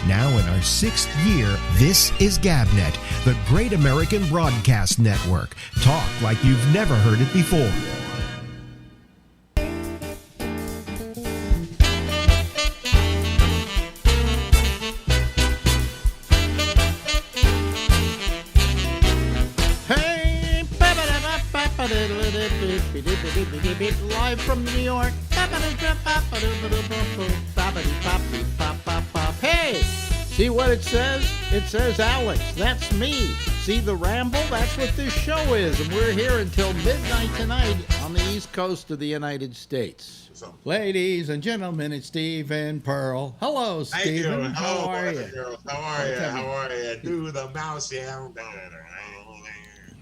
Now in our 6th year, this is GabNet, the Great American Broadcast Network. Talk like you've never heard it before. Live from New York. Hey, see what it says? It says Alex. That's me. See the Ramble? That's what this show is. And we're here until midnight tonight on the East Coast of the United States. Ladies and gentlemen, it's Steve and Pearl. Hello, Stephen. How are you? How are you? How are you? Do the mouse here.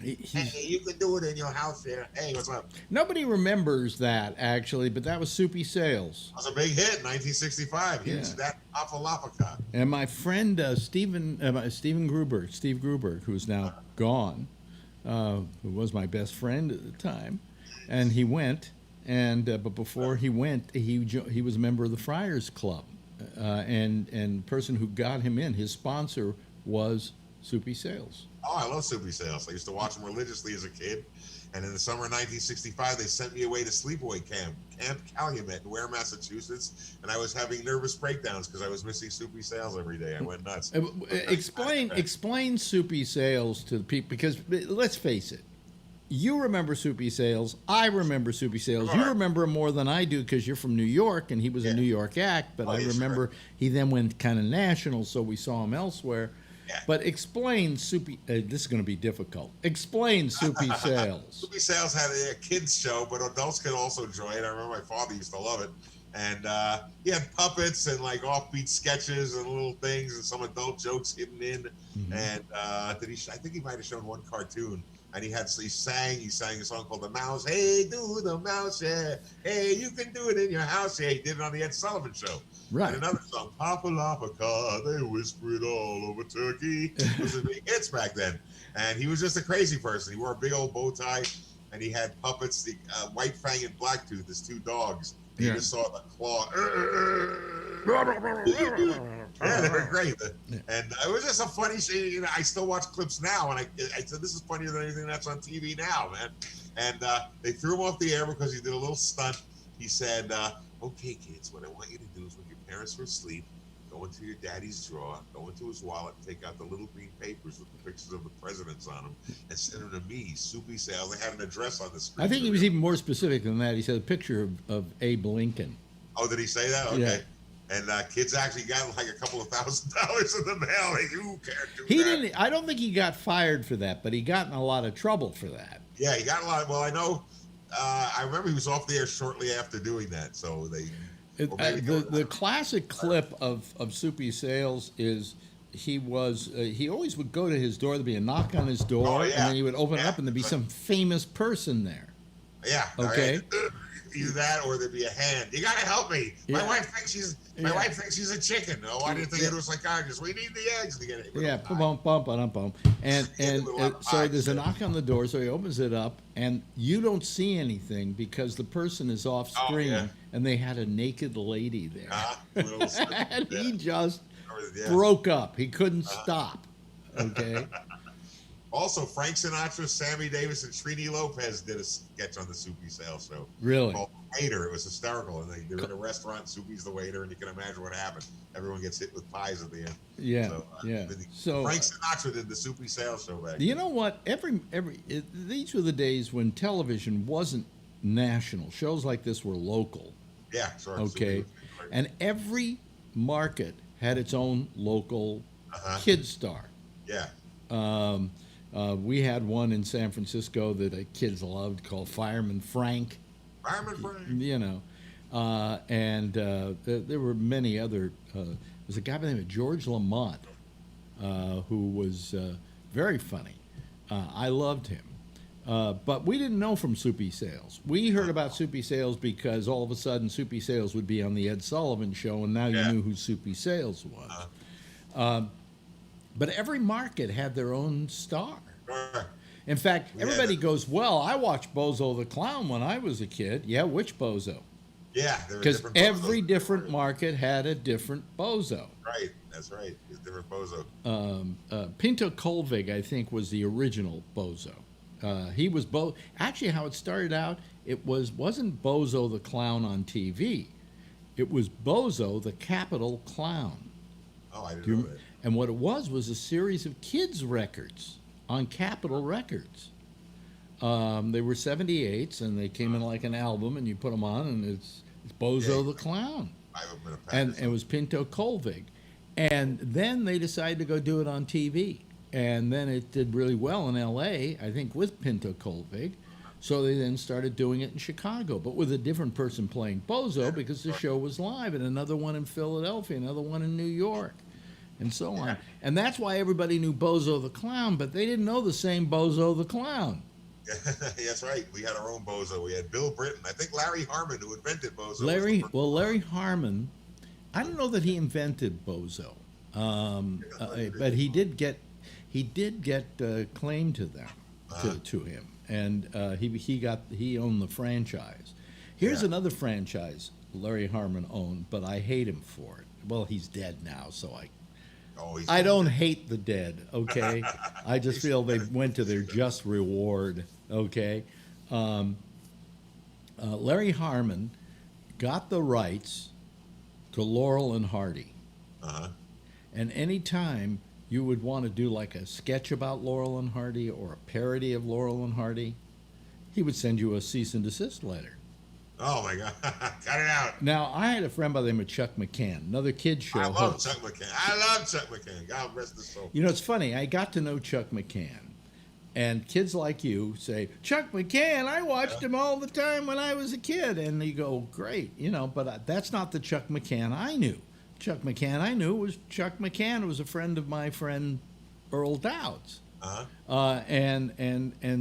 Hey, you can do it in your house here. Hey, what's up? Nobody remembers that, actually, but that was Soupy Sales. It was a big hit in 1965. Yeah. Huge, that Apalapaka. And my friend Steve Gruber, who's now gone, who was my best friend at the time, and he went, and but before he went, he was a member of the Friars Club, and the person who got him in, his sponsor was Soupy Sales. Oh, I love Soupy Sales. I used to watch them religiously as a kid. And in the summer of 1965, they sent me away to sleepaway camp, Camp Calumet in Ware, Massachusetts. And I was having nervous breakdowns because I was missing Soupy Sales every day. I went nuts. Explain Soupy Sales to the people, because let's face it, you remember Soupy Sales. I remember Soupy Sales. You remember him more than I do because you're from New York, and he was a New York act. But I remember he then went kind of national, so we saw him elsewhere. But explain Soupy. This is going to be difficult. Explain Soupy Sales. Soupy Sales had a kids show, but adults could also enjoy it. I remember my father used to love it, and he had puppets and like offbeat sketches and little things and some adult jokes hidden in. Mm-hmm. And I think he might have shown one cartoon. And he sang a song called The Mouse. Hey, do the mouse, yeah. Hey, you can do it in your house. Yeah, he did it on the Ed Sullivan Show. Right. And another song, Papa Lapa, they whisper it all over Turkey. It was a big hits back then. And he was just a crazy person. He wore a big old bow tie, and he had puppets, the White Fang and Blacktooth, his two dogs. And you just saw the claw. Yeah, they were great. And it was just a funny shit. You know, I still watch clips now, and I said, this is funnier than anything that's on TV now, man. And they threw him off the air because he did a little stunt. He said, okay, kids, what I want you to do is when your parents are asleep, go into your daddy's drawer, go into his wallet, take out the little green papers with the pictures of the presidents on them, and send them to me, Soupy Sales. They had an address on the screen. I think he was even more specific than that. He said a picture of Abe Lincoln. Oh, did he say that? Okay. Yeah. And kids actually got like a couple of $1,000s in the mail. Like, who can't do he that? Didn't. I don't think he got fired for that, but he got in a lot of trouble for that. Yeah, he got a lot. Well, I know. I remember he was off the air shortly after doing that. So the classic clip of Soupy Sales is he always would go to his door. There'd be a knock on his door, and then he would open it up, and there'd be some famous person there. Yeah. Okay. Right. Either that or there'd be a hand. You gotta help me. My wife thinks she's a chicken. No, I didn't think it was psychologist. We need the eggs to get it. Yeah, bum. And so there's a knock on the door, so he opens it up, and you don't see anything because the person is off screen, and they had a naked lady there. And he just broke up. He couldn't stop. Okay. Also, Frank Sinatra, Sammy Davis, and Trini Lopez did a sketch on the Soupy Sales show. Really? Called Waiter. It was hysterical. And they're in a restaurant, Soupy's the waiter, and you can imagine what happened. Everyone gets hit with pies at the end. Yeah, So Frank Sinatra did the Soupy Sales show back then. You know what? These were the days when television wasn't national. Shows like this were local. Yeah, sure. Okay. And every market had its own local kid star. Yeah. We had one in San Francisco that the kids loved called Fireman Frank. Fireman Frank. You know, and there were many other. There was a guy by the name of George Lamont who was very funny. I loved him. But we didn't know from Soupy Sales. We heard about Soupy Sales because all of a sudden Soupy Sales would be on the Ed Sullivan Show, and now you knew who Soupy Sales was. But every market had their own star. In fact, everybody goes, well, I watched Bozo the Clown when I was a kid. Yeah, which Bozo? Yeah, there were Because different every bozos. different market had a different bozo. Right, that's right. It's different bozo. Pinto Colvig, I think, was the original bozo. He was Actually, how it started out, it wasn't Bozo the Clown on TV. It was Bozo the Capital Clown. Oh, I didn't know that. And what it was a series of kids' records on Capitol Records. They were 78s, and they came in like an album, and you put them on, and it's Bozo the Clown. I haven't been a And package. it was Pinto Colvig. And then they decided to go do it on TV. And then it did really well in LA, I think, with Pinto Colvig. So they then started doing it in Chicago, but with a different person playing Bozo because the show was live, and another one in Philadelphia, another one in New York, and so on. And that's why everybody knew Bozo the Clown, but they didn't know the same Bozo the Clown. That's right. We had our own bozo. We had Bill Britton. I think Larry Harmon, who invented bozo. Larry Harmon, I don't know that he invented Bozo, but he did get claim to them, to him, and he owned the franchise. Here's another franchise Larry Harmon owned, but I hate him for it. Well, he's dead now, so I don't hate the dead, okay? I just feel they went to their just reward, okay? Larry Harmon got the rights to Laurel and Hardy. And any time you would want to do like a sketch about Laurel and Hardy or a parody of Laurel and Hardy, he would send you a cease and desist letter. Oh my God! Cut it out. Now, I had a friend by the name of Chuck McCann, another kid show host. I love Chuck McCann. God rest his soul. You know, it's funny. I got to know Chuck McCann, and kids like you say, Chuck McCann, I watched him all the time when I was a kid. And you go, great, but that's not the Chuck McCann I knew. Chuck McCann I knew was Chuck McCann, who was a friend of my friend Earl Dowd's.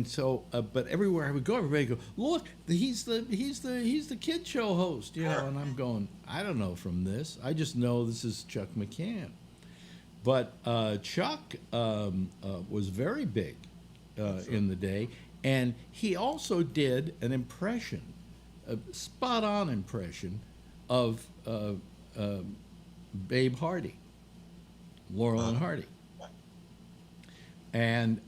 So, but everywhere I would go, everybody would go, look, he's the kid show host, and I'm going, I don't know from this. I just know this is Chuck McCann. But Chuck was very big in the day, and he also did an impression, a spot-on impression of Babe Hardy, Laurel and Hardy. And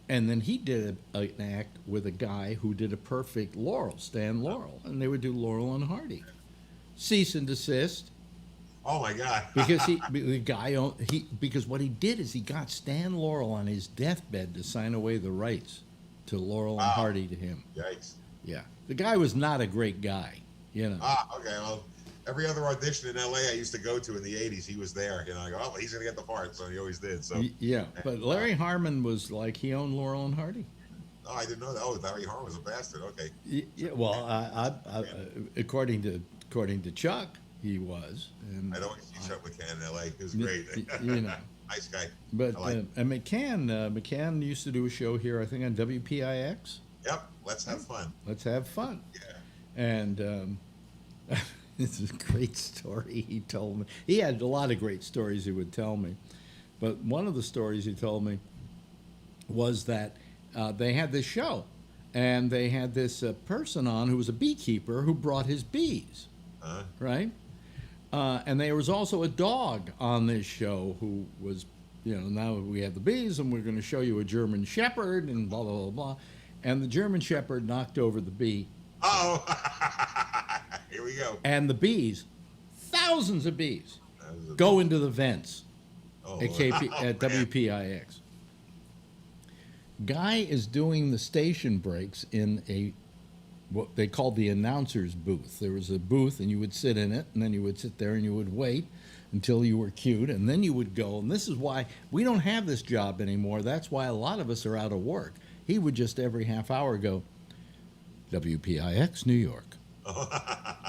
then he did an act with a guy who did a perfect Laurel, Stan Laurel, and they would do Laurel and Hardy. Cease and desist. Oh my God! Because what he did is he got Stan Laurel on his deathbed to sign away the rights to Laurel and Hardy to him. Yikes! Yeah, the guy was not a great guy, Okay. Well, every other audition in LA I used to go to in the '80s, he was there. I go, well, he's gonna get the part, so he always did. So yeah, but Larry Harmon was like he owned Laurel and Hardy. Oh, I didn't know that. Oh, Larry Harmon was a bastard. Okay. Yeah. Well, according to Chuck, he was. And I don't see Chuck McCann in LA. He was great. Nice guy. But and McCann used to do a show here, I think, on WPIX. Yep. Let's have fun. Let's have fun. Yeah. And this is a great story he told me. He had a lot of great stories he would tell me. But one of the stories he told me was that they had this show, and they had this person on who was a beekeeper who brought his bees, right? And there was also a dog on this show who was, now we have the bees, and we're going to show you a German Shepherd, and blah, blah, blah, blah. And the German Shepherd knocked over the bee. Oh, here we go. And the bees, thousands of bees, go into the vents at WPIX. Guy is doing the station breaks in what they called the announcer's booth. There was a booth, and you would sit in it, and then you would sit there and you would wait until you were cued, and then you would go. And this is why we don't have this job anymore. That's why a lot of us are out of work. He would just every half hour go, WPIX, New York.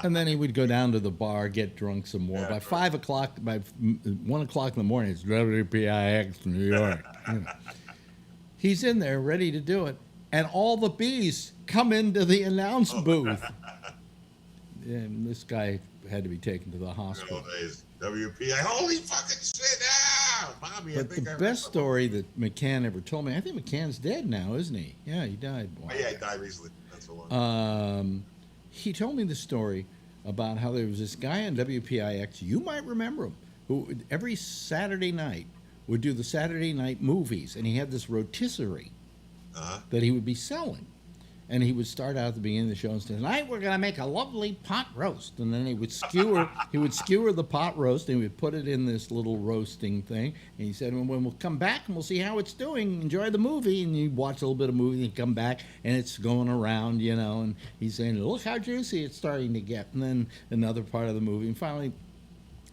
And then he would go down to the bar, get drunk some more. By 5 o'clock, by 1 o'clock in the morning, it's WPIX, New York. He's in there ready to do it. And all the bees come into the announce booth. And this guy had to be taken to the hospital. WPI, holy fucking shit! Bobby, but the best story that McCann ever told me, I think McCann's dead now, isn't he? Yeah, he died. Oh, yeah, he died recently. That's so long. he told me the story about how there was this guy on WPIX, you might remember him, who every Saturday night would do the Saturday night movies, and he had this rotisserie that he would be selling. And he would start out at the beginning of the show and say, tonight we're going to make a lovely pot roast. And then he would skewer the pot roast, and he would put it in this little roasting thing. And he said, when we'll come back and we'll see how it's doing, enjoy the movie. And you watch a little bit of movie and come back, and it's going around, you know. And he's saying, look how juicy it's starting to get. And then another part of the movie. And finally,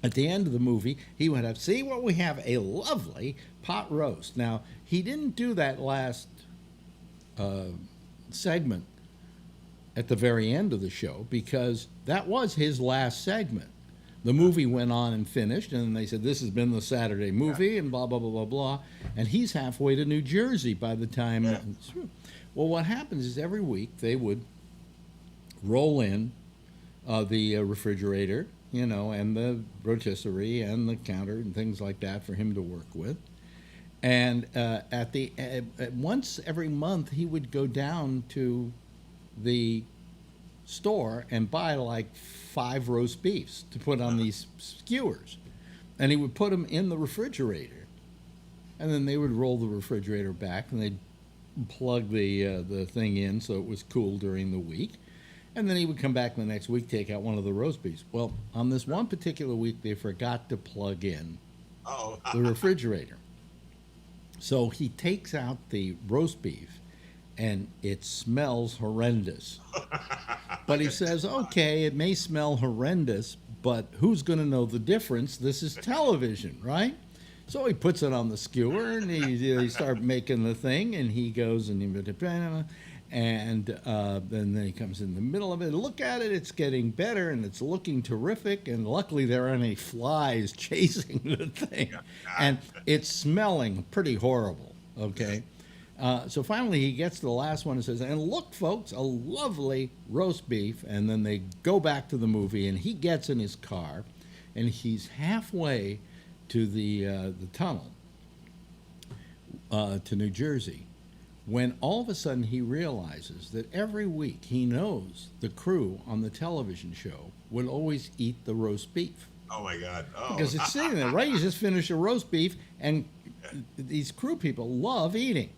at the end of the movie, he would have, see what we have, a lovely pot roast. Now, he didn't do that last segment at the very end of the show, because that was his last segment. The movie went on and finished, and then they said, this has been the Saturday movie, and blah, blah, blah, blah, blah. And he's halfway to New Jersey by the time it's through. Well, what happens is every week they would roll in the refrigerator, you know, and the rotisserie and the counter and things like that for him to work with. And once every month, he would go down to the store and buy like 5 roast beefs to put on these skewers. And he would put them in the refrigerator. And then they would roll the refrigerator back, and they'd plug the thing in so it was cool during the week. And then he would come back the next week, take out one of the roast beefs. Well, on this one particular week, they forgot to plug in the refrigerator. So he takes out the roast beef, and it smells horrendous. But he says, okay, it may smell horrendous, but who's going to know the difference? This is television, right? So he puts it on the skewer, and he starts making the thing, and he goes and then he comes in the middle of it. Look at it, it's getting better, and it's looking terrific, and luckily there aren't any flies chasing the thing. And it's smelling pretty horrible, okay? So finally he gets to the last one and says, and look, folks, a lovely roast beef. And then they go back to the movie, and he gets in his car, and he's halfway to the tunnel to New Jersey, when all of a sudden he realizes that every week he knows the crew on the television show would always eat the roast beef. Oh, my God. Because it's sitting there, right? You just finished a roast beef, and these crew people love eating.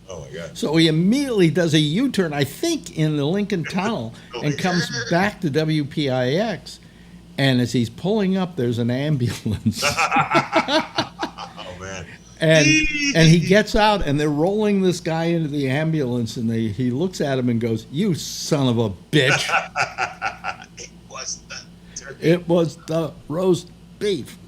Oh, my God. So he immediately does a U-turn, I think, in the Lincoln Tunnel, and comes back to WPIX. And as he's pulling up, there's an ambulance. Oh, man. And he gets out, and they're rolling this guy into the ambulance, and he looks at him and goes, you son of a bitch. It was the roast beef.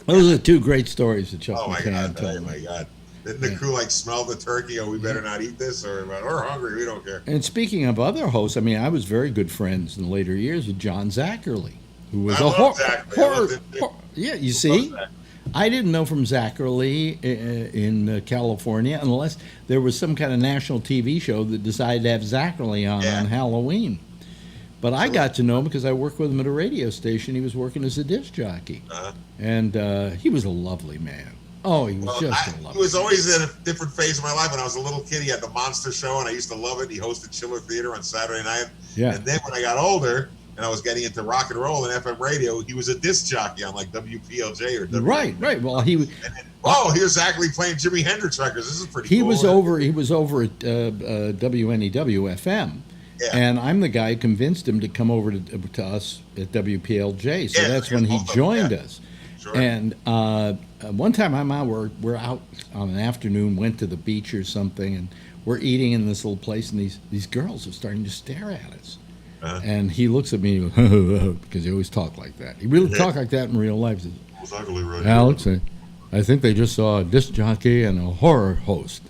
Those are 2 great stories that Chuck McCann told me. Oh, my God. Didn't the crew smell the turkey? Oh, we better not eat this, or we're hungry. We don't care. And speaking of other hosts, I mean, I was very good friends in the later years with John Zackerly, who was horror. Yeah, you see, I didn't know from Zackerly in California unless there was some kind of national TV show that decided to have Zackerly on Halloween. But I got to know him because I worked with him at a radio station. He was working as a disc jockey, and he was a lovely man. Oh, he was just a lovely. He was always in a different phase of my life. When I was a little kid, he had the Monster Show, and I used to love it. He hosted Chiller Theater on Saturday night. Yeah. And then when I got older and I was getting into rock and roll and FM radio, he was a disc jockey on like WPLJ or Right. Well, he was. Here's Zackerly playing Jimi Hendrix records. This is pretty cool. He was over at WNEW FM. Yeah. And I'm the guy who convinced him to come over to us at WPLJ. So that's when he joined us. Sure. And one time we're out on an afternoon, went to the beach or something, and we're eating in this little place, and these girls are starting to stare at us. And he looks at me and goes, because he always talked like that. He really talked like that in real life. He says, Alex, I think they just saw a disc jockey and a horror host.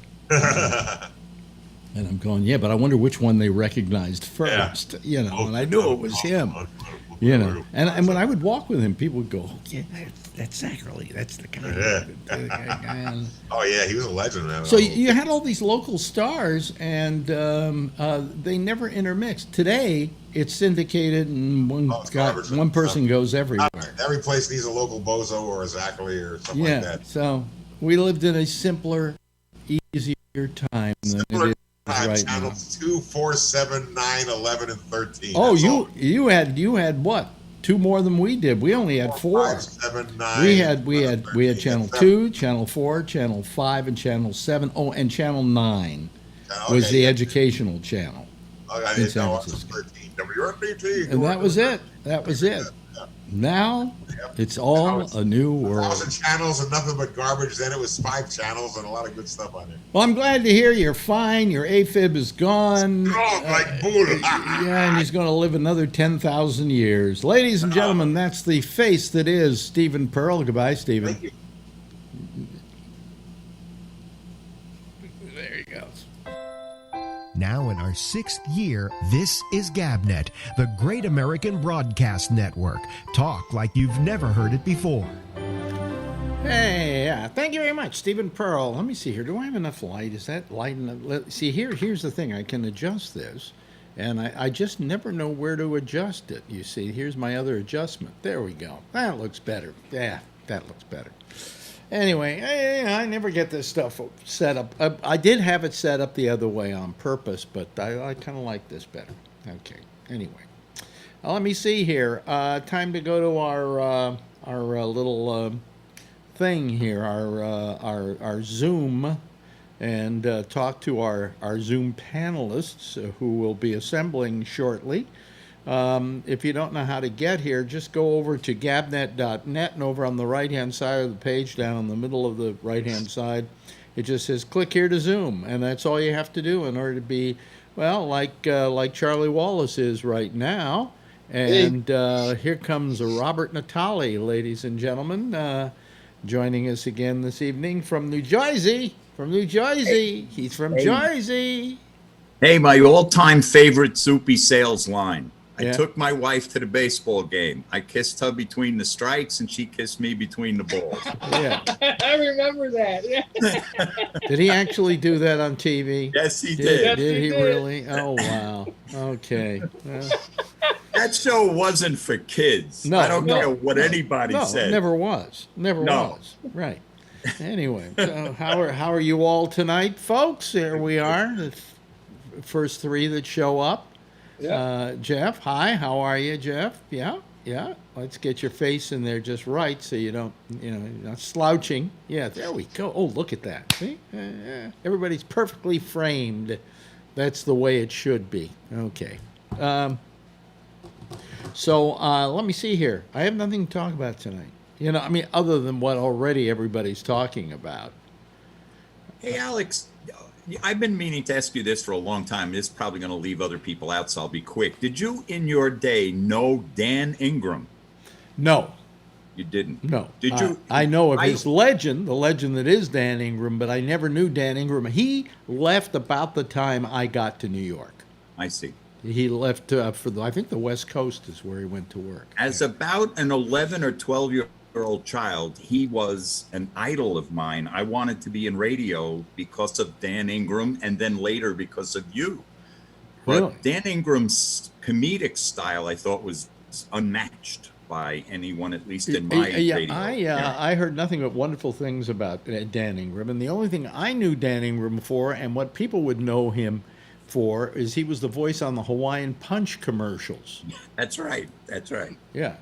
And I'm going, yeah, but I wonder which one they recognized first, and I knew it was him, And when I would walk with him, people would go, oh, yeah, that's Zackerly. That's the guy. Oh, yeah, he was a legend, man. So you had all these local stars, and they never intermixed. Today, it's syndicated, and one person goes everywhere. Every place needs a local bozo or a Zackerly or something like that. So we lived in a simpler, easier time than it is right now. Channels 2, 4, 7, 9, 11, and 13. Oh, That's all. you had what? Two more than we did. We only had 4. 5, 7, 9, We had 13. channel That's 2, channel 4, channel 5, and channel 7. Oh, and channel 9 was the educational channel. Oh, I in didn't San know it was Francisco. 13. WNBT. And that was it. That was it. Yeah. Now Yep. it's all a new world. 1,000 channels and nothing but garbage. Then it was 5 channels and a lot of good stuff on there. Well, I'm glad to hear you're fine. Your AFib is gone. Oh, like bull. Yeah, and he's going to live another 10,000 years. Ladies and gentlemen, that's the face that is Stephen Pearl. Goodbye, Stephen. Thank you. There he goes. Now in our 6th year, this is GabNet, the Great American Broadcast Network. Talk like you've never heard it before. Hey, yeah, thank you very much, Stephen Pearl. Let me see here. Do I have enough light? Is that light enough? See, here's the thing. I can adjust this, and I just never know where to adjust it. You see, here's my other adjustment. There we go. That looks better. Yeah, that looks better. Anyway, I never get this stuff set up. I did have it set up the other way on purpose, but I kind of like this better. Okay. Anyway, let me see here. Time to go to our little thing here, our Zoom, and talk to our Zoom panelists who will be assembling shortly. If you don't know how to get here, just go over to gabnet.net, and over on the right-hand side of the page, down in the middle of the right-hand side, it just says click here to Zoom, and that's all you have to do in order to be, well, like Charlie Wallace is right now. And here comes Robert Natale, ladies and gentlemen, joining us again this evening from New Jersey. He's from Jersey. Hey, my all-time favorite Soupy sales line. I Yeah. took my wife to the baseball game. I kissed her between the strikes, and she kissed me between the balls. Yeah. I remember that. Yeah. Did he actually do that on TV? Yes, he Did did. he he did. really? Oh, wow. Okay. That show wasn't for kids. No, I don't no, care what anybody no, said. it never was. Never No. was. Right. Anyway, so how are you all tonight, folks? Here we are, the first 3 that show up. Yeah. Jeff, hi. How are you, Jeff? Yeah. Let's get your face in there just right so you don't, you're not slouching. Yeah, there we go. Oh, look at that. See? Everybody's perfectly framed. That's the way it should be. Okay. So let me see here. I have nothing to talk about tonight. Other than what already everybody's talking about. Hey, Alex, I've been meaning to ask you this for a long time. This is probably going to leave other people out, so I'll be quick. Did you, in your day, know Dan Ingram? No. You didn't? No. Did you? I know of his legend, the legend that is Dan Ingram, but I never knew Dan Ingram. He left about the time I got to New York. I see. He left for I think the West Coast is where he went to work. As about an 11 or 12-year-old child, he was an idol of mine. I wanted to be in radio because of Dan Ingram, and then later because of you. But Really? Dan Ingram's comedic style, I thought, was unmatched by anyone, at least in my radio. I heard nothing but wonderful things about Dan Ingram, and the only thing I knew Dan Ingram for, and what people would know him for, is he was the voice on the Hawaiian Punch commercials. That's right. That's right. Yeah.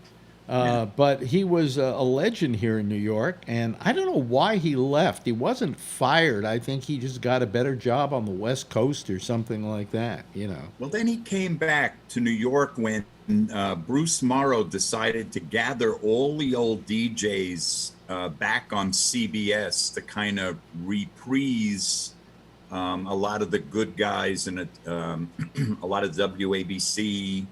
But he was a legend here in New York, and I don't know why he left. He wasn't fired. I think he just got a better job on the West Coast or something like that, Well, then he came back to New York when Bruce Morrow decided to gather all the old DJs back on CBS to kind of reprise a lot of the good guys and a lot of WABC,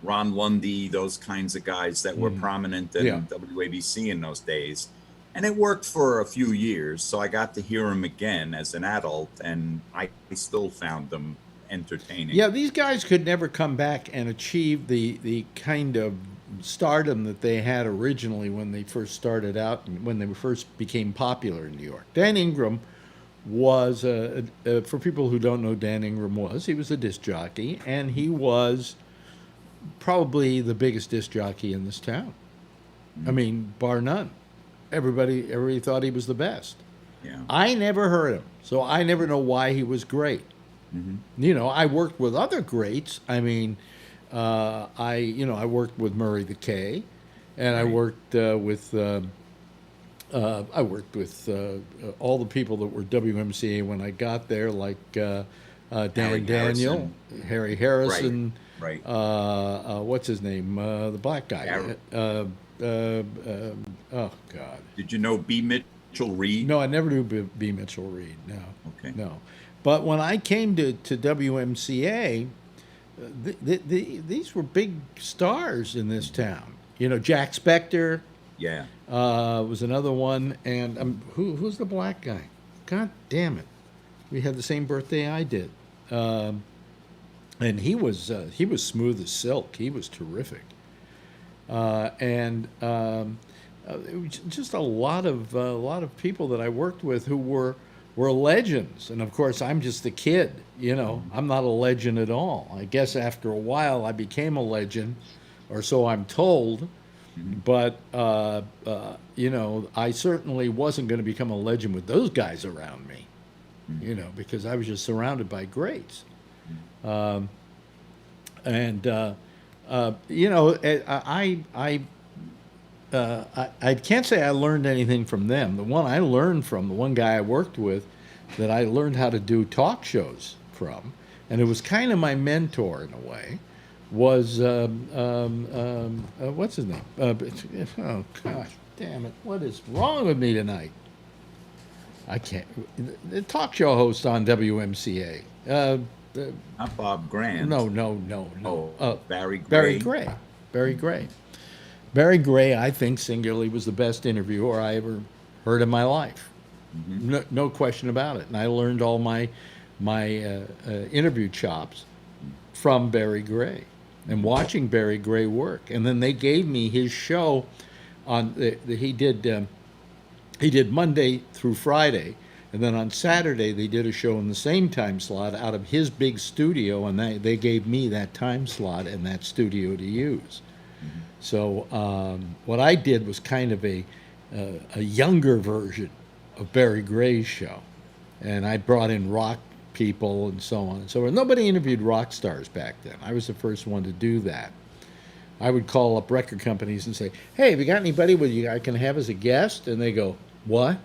Ron Lundy, those kinds of guys that were prominent in WABC in those days. And it worked for a few years. So I got to hear him again as an adult, and I still found them entertaining. Yeah, these guys could never come back and achieve the kind of stardom that they had originally when they first started out and when they first became popular in New York. Dan Ingram was, for people who don't know, Dan Ingram he was a disc jockey, and he was probably the biggest disc jockey in this town. I mean, bar none. Everybody thought he was the best. Yeah. I never heard him, so I never know why he was great. You know, I worked with other greats. I mean, I worked with Murray the K, and I worked with all the people that were WMCA when I got there, like Dan Daniel, Harry Harrison, Right. what's his name, the black guy. Oh God. Did you know B. Mitchell Reed? No, I never knew B. Mitchell Reed. No. Okay. No. But when I came to WMCA, these were big stars in this town. You know, Jack Spector Yeah. was another one, and who's the black guy? God damn it! We had the same birthday I did, and he was smooth as silk. He was terrific, and it was just a lot of people that I worked with who were legends. And of course, I'm just a kid. You know, I'm not a legend at all. I guess after a while, I became a legend, or so I'm told. But you know, I certainly wasn't going to become a legend with those guys around me. You know, because I was just surrounded by greats. You know, I can't say I learned anything from them. The one I learned from, the one guy I worked with, that I learned how to do talk shows from, and it was kind of my mentor in a way, was what's his name? Oh gosh, damn it! What is wrong with me tonight? I can't. The talk show host on WMCA. Not Bob Grant. No. Oh, Barry Gray. Barry Gray. Barry Gray. Barry Gray, I think, singularly was the best interviewer I ever heard in my life. No question about it. And I learned all my interview chops from Barry Gray and watching Barry Gray work. And then they gave me his show on. He did Monday through Friday, and then on Saturday they did a show in the same time slot out of his big studio, and they gave me that time slot and that studio to use. So what I did was kind of a younger version of Barry Gray's show, and I brought in rock people and so on and so forth. Nobody interviewed rock stars back then. I was the first one to do that. I would call up record companies and say, "Hey, have you got anybody I can have as a guest?" And they go, "What?"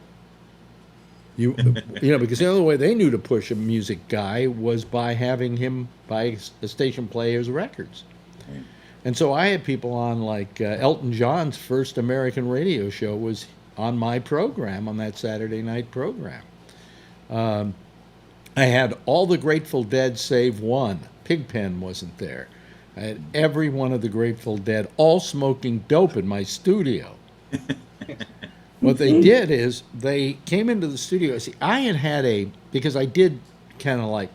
You know, because the only way they knew to push a music guy was by having him buy a station play his records. And so I had people on, like Elton John's first American radio show was on my program, on that Saturday night program. I had all the Grateful Dead save one. Pigpen wasn't there. I had every one of the Grateful Dead all smoking dope in my studio. What they did is they came into the studio. See, I had because I did kind of like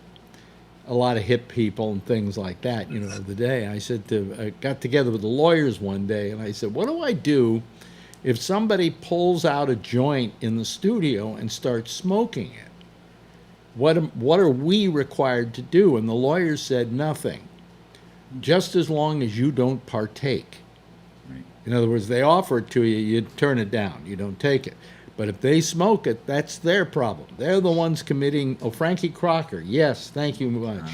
a lot of hip people and things like that, you know, the day. I got together with the lawyers one day, and I said, what do I do if somebody pulls out a joint in the studio and starts smoking it? What are we required to do? And the lawyers said nothing, just as long as you don't partake. Right. In other words, they offer it to you, you turn it down, you don't take it. But if they smoke it, that's their problem. They're the ones committing. Oh, Frankie Crocker. Yes, thank you much.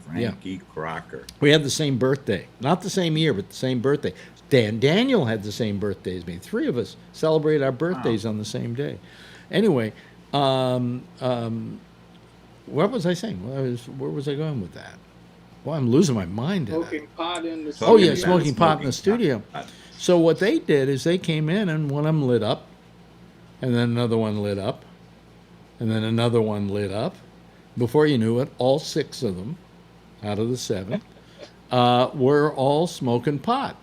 Frankie Crocker. We had the same birthday. Not the same year, but the same birthday. Dan Daniel had the same birthday as me. Three of us celebrate our birthdays on the same day. Anyway, what was I saying? Where was I going with that? Well, I'm losing my mind. Smoking pot in the Oh, studio. yeah, smoking pot in the studio. So what they did is they came in, and one of them lit up, and then another one lit up, and then another one lit up. Before you knew it, all six of them, out of the seven, were all smoking pot.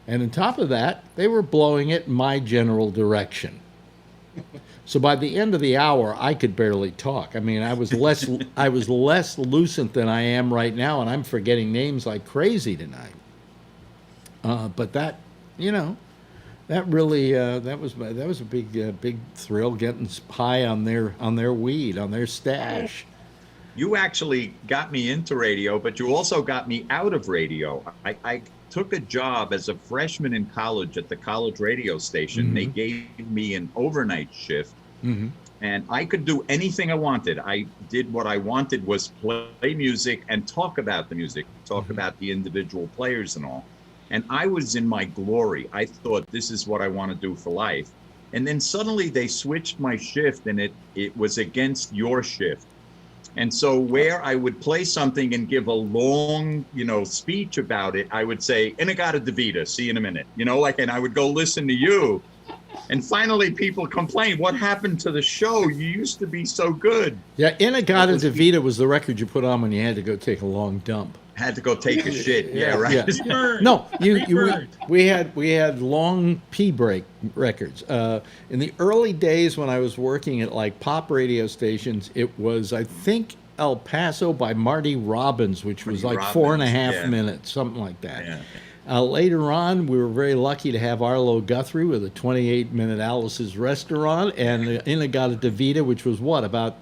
And on top of that, they were blowing it in my general direction. So by the end of the hour, I could barely talk. I mean, I was less lucent than I am right now, and I'm forgetting names like crazy tonight. But that, you know, that really that was a big thrill, getting high on their weed, on their stash. You actually got me into radio, but you also got me out of radio. I took a job as a freshman in college at the college radio station. Mm-hmm. They gave me an overnight shift And I could do anything I wanted. I did what I wanted was play music and talk about the music, talk about the individual players and all. And I was in my glory. I thought this is what I want to do for life. And then suddenly they switched my shift, and it was against your shift. And so where I would play something and give a long, speech about it, I would say, Inagata Devita, see you in a minute. And I would go listen to you. And finally, people complain, what happened to the show? You used to be so good. Yeah, Inagata Devita was the record you put on when you had to go take a long dump. Had to go take a shit. Yeah, right. Yeah. No, we had long pee break records. In the early days when I was working at like pop radio stations, it was, I think, El Paso by Marty Robbins, which was like 4.5 minutes, something like that. Yeah. Later on, we were very lucky to have Arlo Guthrie with a 28-minute Alice's Restaurant, and Inagata Devita, which was what, about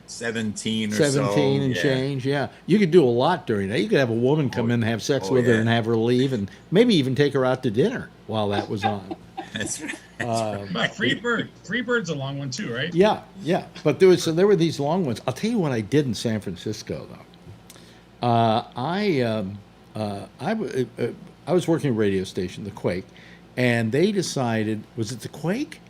17 and change. Yeah, you could do a lot during that. You could have a woman come in and have sex with her and have her leave, and maybe even take her out to dinner while that was on. That's right. But Freebird's a long one too, right? Yeah. But there were these long ones. I'll tell you what I did in San Francisco though. I was working at a radio station, the Quake, and they decided, was it the Quake?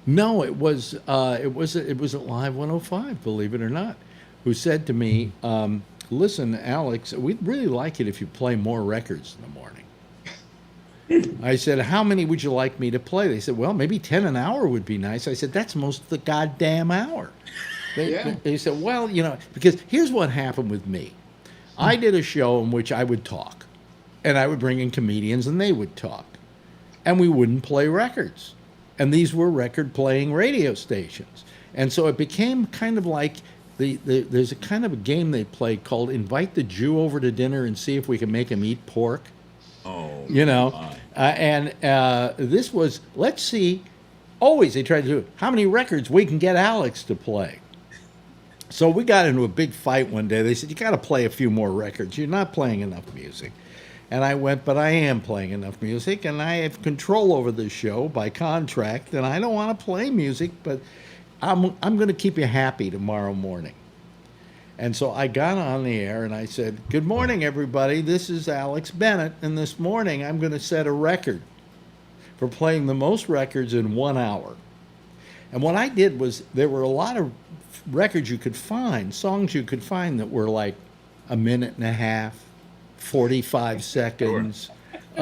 No, it was at Live 105, believe it or not, who said to me, listen, Alex, we'd really like it if you play more records in the morning. I said, how many would you like me to play? They said, well, maybe 10 an hour would be nice. I said, that's most of the goddamn hour. They said, well, because here's what happened with me. I did a show in which I would talk, and I would bring in comedians, and they would talk, and we wouldn't play records. And these were record-playing radio stations. And so it became kind of like, there's a kind of a game they play called Invite the Jew Over to Dinner and See if we can make him eat pork. Oh, this was, let's see, always they tried to do it, how many records we can get Alex to play. So we got into a big fight one day. They said, you got to play a few more records. You're not playing enough music. And I went, but I am playing enough music, and I have control over this show by contract, and I don't want to play music, but I'm going to keep you happy tomorrow morning. And so I got on the air, and I said, good morning, everybody. This is Alex Bennett, and this morning I'm going to set a record for playing the most records in 1 hour. And what I did was there were a lot of records you could find, songs you could find that were like a minute and a half, 45 seconds. They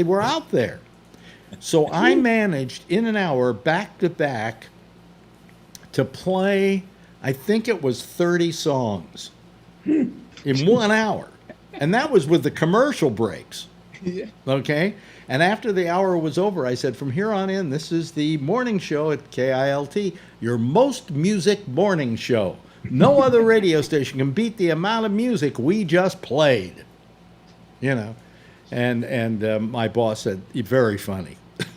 were out there. So I managed in an hour back to back to play, I think it was 30 songs in 1 hour. And that was with the commercial breaks. Okay? And after the hour was over, I said, from here on in, this is the morning show at KILT, your most music morning show. No other radio station can beat the amount of music we just played. And my boss said, very funny.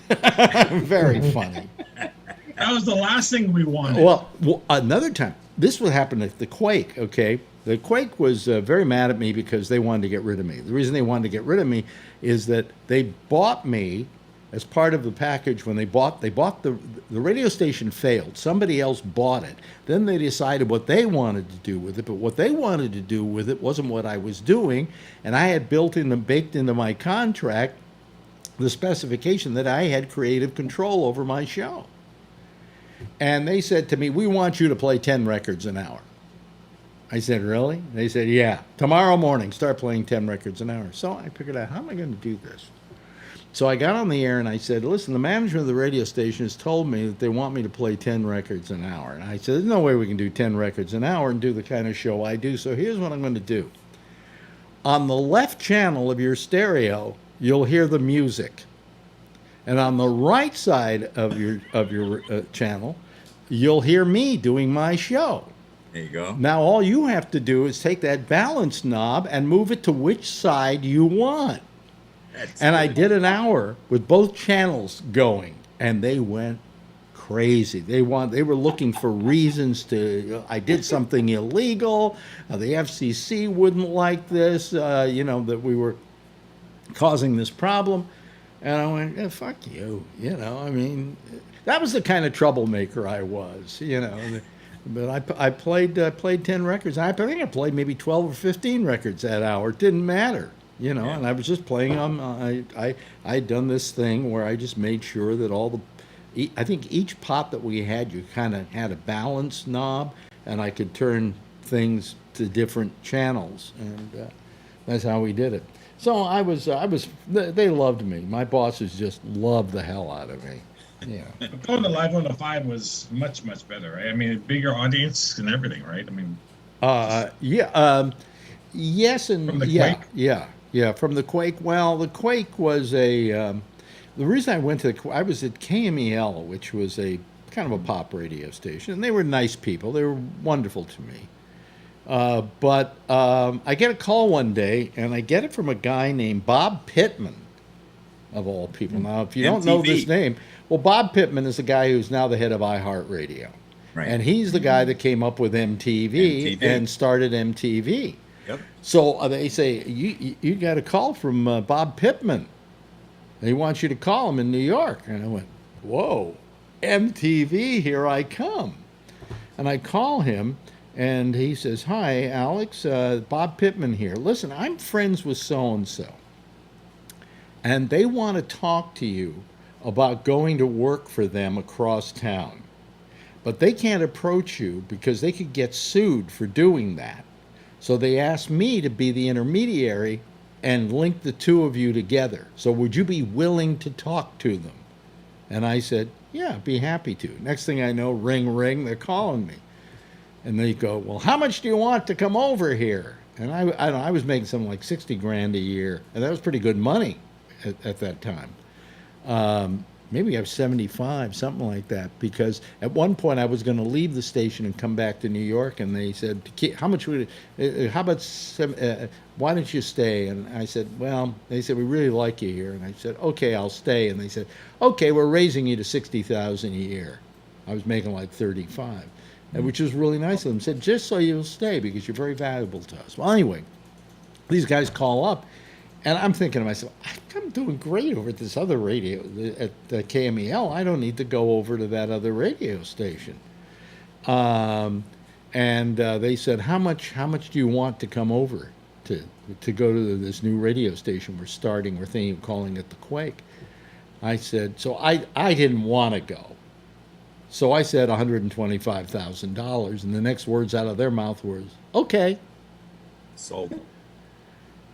Very funny. That was the last thing we wanted. Well, another time, this would happen at the Quake, okay? The Quake was very mad at me because they wanted to get rid of me. The reason they wanted to get rid of me is that they bought me as part of the package. When they bought the radio station failed. Somebody else bought it. Then they decided what they wanted to do with it, but what they wanted to do with it wasn't what I was doing, and I had baked into my contract the specification that I had creative control over my show. And they said to me, we want you to play 10 records an hour. I said, really? They said, yeah. Tomorrow morning, start playing 10 records an hour. So I figured out, how am I going to do this? So I got on the air and I said, listen, the manager of the radio station has told me that they want me to play 10 records an hour. And I said, there's no way we can do 10 records an hour and do the kind of show I do. So here's what I'm going to do. On the left channel of your stereo, you'll hear the music. And on the right side of your channel, you'll hear me doing my show. There you go. Now all you have to do is take that balance knob and move it to which side you want. And I did an hour with both channels going, and they went crazy. They were looking for reasons to. I did something illegal. The FCC wouldn't like this. That we were causing this problem. And I went, yeah, fuck you. You know, I mean, that was the kind of troublemaker I was, you know. But I played 10 records. I think I played maybe 12 or 15 records that hour. It didn't matter, you know. And I was just playing on. I'd done this thing where I just made sure that I think each pot that we had, you kind of had a balance knob, and I could turn things to different channels, and that's how we did it. So they loved me. My bosses just loved the hell out of me. Yeah. But going to Live 105 was much, much better, right? I mean, bigger audience and everything, right? I mean, yes and from the yeah, Quake? yeah, from the Quake. Well, the Quake was the reason I went to I was at KMEL, which was a kind of a pop radio station, and they were nice people. They were wonderful to me. But I get a call one day, and I get it from a guy named Bob Pittman, of all people. Now, if you don't know this name, well, Bob Pittman is the guy who's now the head of iHeartRadio. Right. And he's the guy that came up with MTV and started MTV. Yep. So they say, you got a call from Bob Pittman. He wants you to call him in New York. And I went, whoa, MTV, here I come. And I call him, and he says, hi, Alex, Bob Pittman here. Listen, I'm friends with so-and-so, and they want to talk to you about going to work for them across town. But they can't approach you because they could get sued for doing that. So they asked me to be the intermediary and link the two of you together. So would you be willing to talk to them? And I said, yeah, I'd be happy to. Next thing I know, ring, ring, they're calling me. And they go, well, how much do you want to come over here? And I was making something like 60 grand a year. And that was pretty good money at that time. Maybe I was 75, something like that. Because at one point I was going to leave the station and come back to New York. And they said, how much would it, how about, why don't you stay? And I said, well, they said, we really like you here. And I said, okay, I'll stay. And they said, okay, we're raising you to 60,000 a year. I was making like 35. Which was really nice of them. Said, just so you'll stay because you're very valuable to us. Well, anyway, these guys call up, and I'm thinking to myself, I'm doing great over at this other radio, at the KMEL. I don't need to go over to that other radio station. And they said, how much do you want to come over to go to this new radio station we're starting? We're thinking of calling it the Quake. I said, so I didn't want to go. So I said $125,000, and the next words out of their mouth was, okay.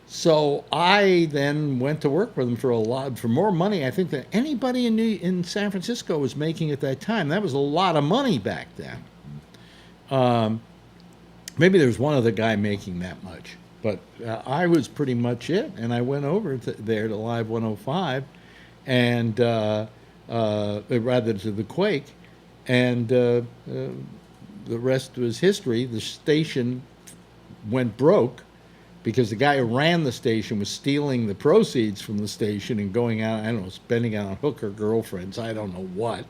So I then went to work for them for more money, I think, than anybody in San Francisco was making at that time. That was a lot of money back then. Maybe there was one other guy making that much, but I was pretty much it. And I went over there to Live 105, and rather to the Quake. And the rest was history. The station went broke because the guy who ran the station was stealing the proceeds from the station and going out, I don't know, spending it on hooker girlfriends, I don't know what.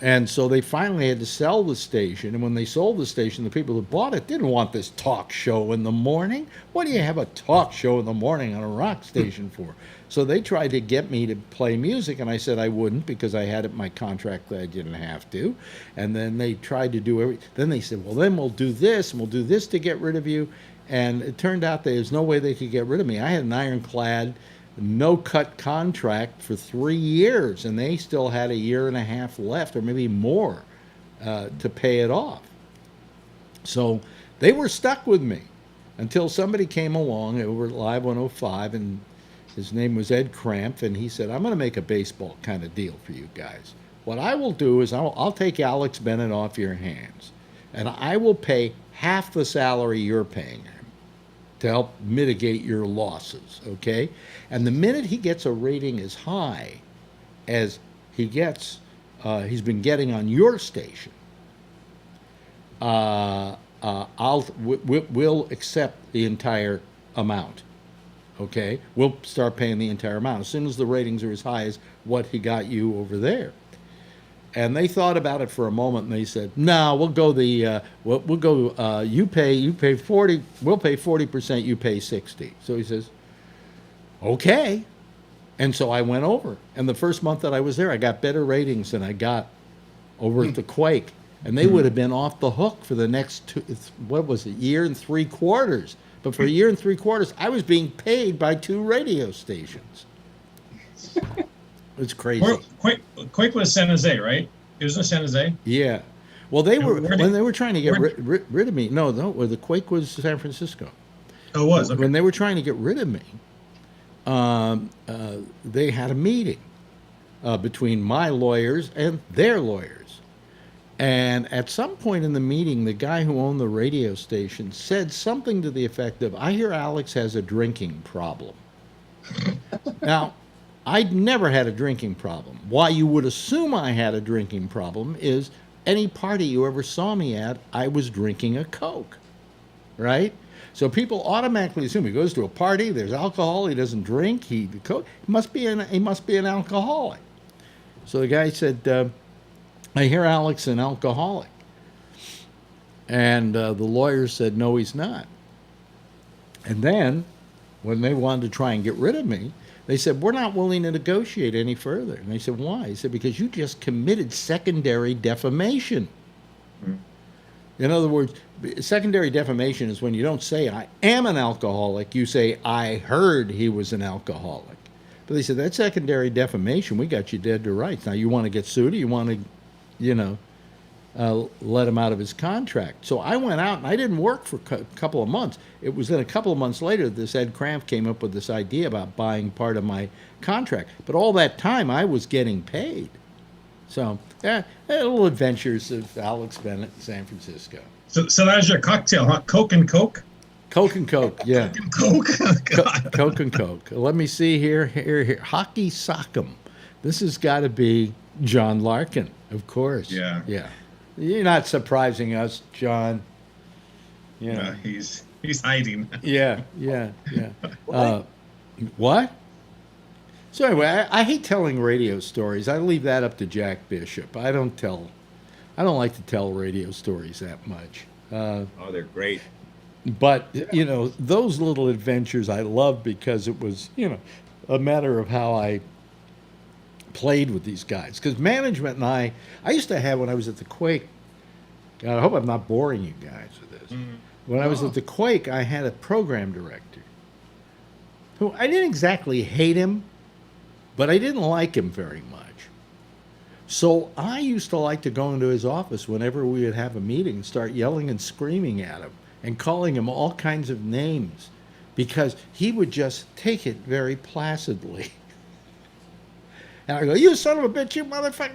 And so they finally had to sell the station. And when they sold the station, the people who bought it didn't want this talk show in the morning. What do you have a talk show in the morning on a rock station for? So they tried to get me to play music, and I said I wouldn't because I had it in my contract that I didn't have to. And then they tried to do then they said, well, then we'll do this, and we'll do this to get rid of you. And it turned out there's no way they could get rid of me. I had an ironclad, no-cut contract for 3 years, and they still had a year and a half left, or maybe more, to pay it off. So they were stuck with me until somebody came along over at Live 105, and his name was Ed Cramp, and he said, I'm going to make a baseball kind of deal for you guys. What I will do is I'll take Alex Bennett off your hands, and I will pay half the salary you're paying him to help mitigate your losses, okay? And the minute he gets a rating as high as he's been getting on your station, we'll accept the entire amount. Okay, we'll start paying the entire amount as soon as the ratings are as high as what he got you over there. And they thought about it for a moment, and they said, "No, we'll go you pay 40, we'll pay 40%, you pay 60." So he says, "Okay." And so I went over. And the first month that I was there, I got better ratings than I got over at the Quake. And they would have been off the hook for the next year and 3 quarters. But for a year and 3 quarters, I was being paid by 2 radio stations. It's crazy. Quake was San Jose, right? It was in San Jose. Yeah. Well, they were when they were trying to get rid of me. No, the Quake was San Francisco. Oh, it was. Okay. When they were trying to get rid of me, they had a meeting between my lawyers and their lawyers. And at some point in the meeting, the guy who owned the radio station said something to the effect of, "I hear Alex has a drinking problem." Now, I'd never had a drinking problem. Why you would assume I had a drinking problem is any party you ever saw me at, I was drinking a Coke, right? So people automatically assume he goes to a party, there's alcohol, he doesn't drink, he must be an alcoholic. So the guy said, "I hear Alex an alcoholic," and the lawyer said, "No, he's not." And then, when they wanted to try and get rid of me, they said, "We're not willing to negotiate any further." And I said, "Why?" He said, "Because you just committed secondary defamation." In other words, secondary defamation is when you don't say, "I am an alcoholic," you say, "I heard he was an alcoholic." But they said, "That's secondary defamation. We got you dead to rights. Now, you want to get sued, or you want to, let him out of his contract." So I went out, and I didn't work for a couple of months. It was then a couple of months later that this Ed Cramp came up with this idea about buying part of my contract. But all that time, I was getting paid. So, little adventures of Alex Bennett in San Francisco. So that was your cocktail, huh? Coke and Coke? Coke and Coke, yeah. Coke and Coke? Oh, God. Coke and Coke. Let me see here. Hockey Sock'em. This has got to be John Larkin, of course. Yeah. Yeah. You're not surprising us, John. Yeah. No, he's hiding. Yeah. What? So anyway, I hate telling radio stories. I leave that up to Jack Bishop. I don't like to tell radio stories that much. Oh, they're great. But, those little adventures I love because it was, a matter of how I played with these guys. Because management and I used to have, when I was at the Quake, God, I hope I'm not boring you guys with this. When I was at the Quake, I had a program director who I didn't exactly hate him, but I didn't like him very much. So I used to like to go into his office whenever we would have a meeting and start yelling and screaming at him and calling him all kinds of names because he would just take it very placidly. And I go, "You son of a bitch, you motherfucker,"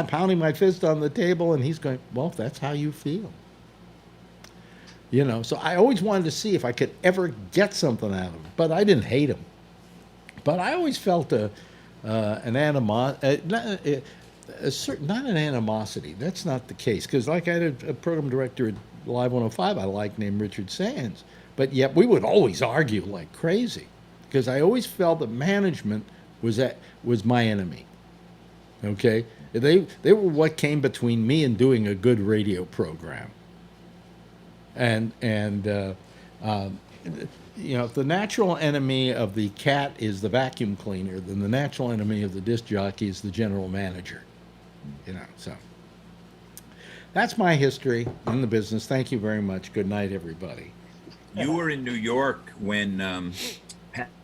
pounding my fist on the table, and he's going, "Well, if that's how you feel." So I always wanted to see if I could ever get something out of him, but I didn't hate him. But I always felt an animosity, not an animosity. That's not the case, because like I had a program director at Live 105 I liked named Richard Sands, but yet we would always argue like crazy, because I always felt that management was my enemy. Okay, they were what came between me and doing a good radio program. And if the natural enemy of the cat is the vacuum cleaner, then the natural enemy of the disc jockey is the general manager. So that's my history in the business. Thank you very much. Good night, everybody. You were in New York when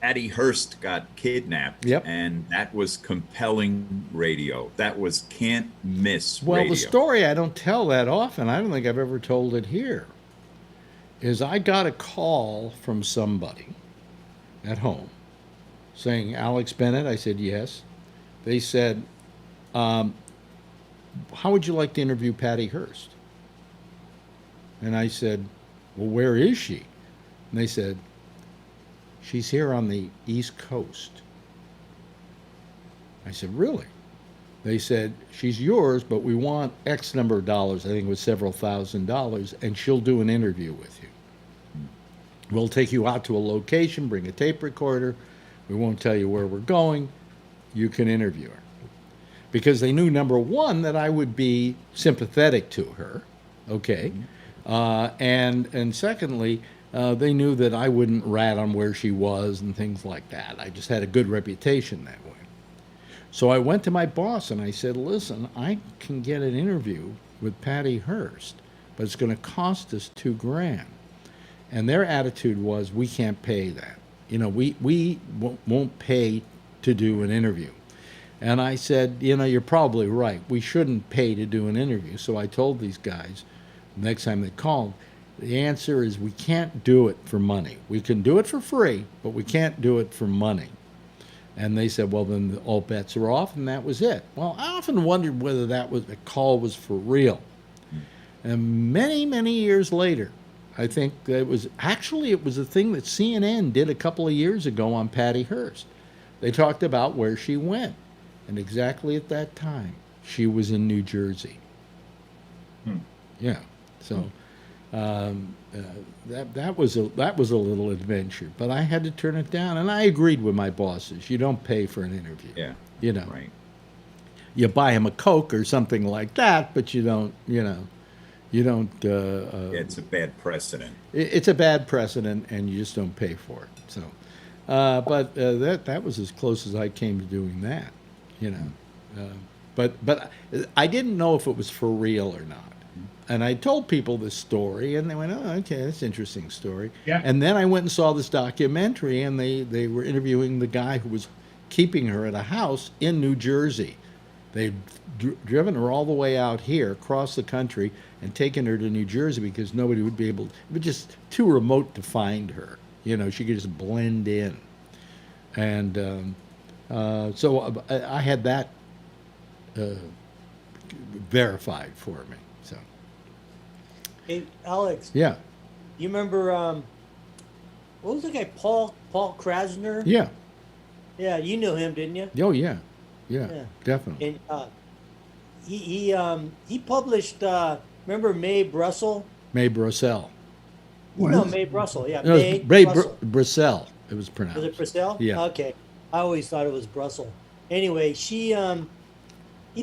Patty Hearst got kidnapped. Yep. And that was compelling radio. That was can't miss Well, radio. the story I don't tell that often, I don't think I've ever told it here, is I got a call from somebody at home saying, "Alex Bennett?" I said, "Yes." They said, "How would you like to interview Patty Hearst?" And I said, "Well, where is she?" And they said, "She's here on the East Coast." I said, "Really?" They said, "She's yours, but we want X number of dollars," I think it was several $1,000s, "and she'll do an interview with you. We'll take you out to a location, bring a tape recorder. We won't tell you where we're going. You can interview her." Because they knew, number one, that I would be sympathetic to her, okay? And secondly, they knew that I wouldn't rat on where she was and things like that. I just had a good reputation that way. So I went to my boss and I said, listen, I can get an interview with Patty Hearst, but it's going to cost us $2,000. And their attitude was, we can't pay that. You know, we won't pay to do an interview. And I said, you know, you're probably right. We shouldn't pay to do an interview. So I told these guys, the next time they called, the answer is we can't do it for money. We can do it for free, but we can't do it for money. And they said, well, then all bets are off, and that was it. Well, I often wondered whether that was the call was for real. And many, many years later, I think it was a thing that CNN did a couple of years ago on Patty Hearst. They talked about where she went, and exactly at that time, she was in New Jersey. Yeah, so that was a little adventure, but I had to turn it down, and I agreed with my bosses. You don't pay for an interview. Yeah, you know, right. You buy him a Coke or something like that, but you don't. You know, you don't. Yeah, it's a bad precedent. It's a bad precedent, and you just don't pay for it. So, but that was as close as I came to doing that. You know, but I didn't know if it was for real or not. And I told people this story, and they went, oh, okay, that's an interesting story. Yeah. And then I went and saw this documentary, and they were interviewing the guy who was keeping her at a house in New Jersey. They'd driven her all the way out here, across the country, and taken her to New Jersey because nobody would be able, it was just too remote to find her. You know, she could just blend in. And so I had that verified for me. So. Hey, Alex. Yeah. You remember what was the guy, Paul Krasner? Yeah. Yeah, you knew him, didn't you? Oh yeah. Yeah. Definitely. And he published. Remember Mae Brussel? Mae Brussel. No, Mae Brussel. Yeah, No, Mae Brussel. Brussel. It was pronounced. Was it Brussel? Yeah. Okay. I always thought it was Brussel. Anyway, he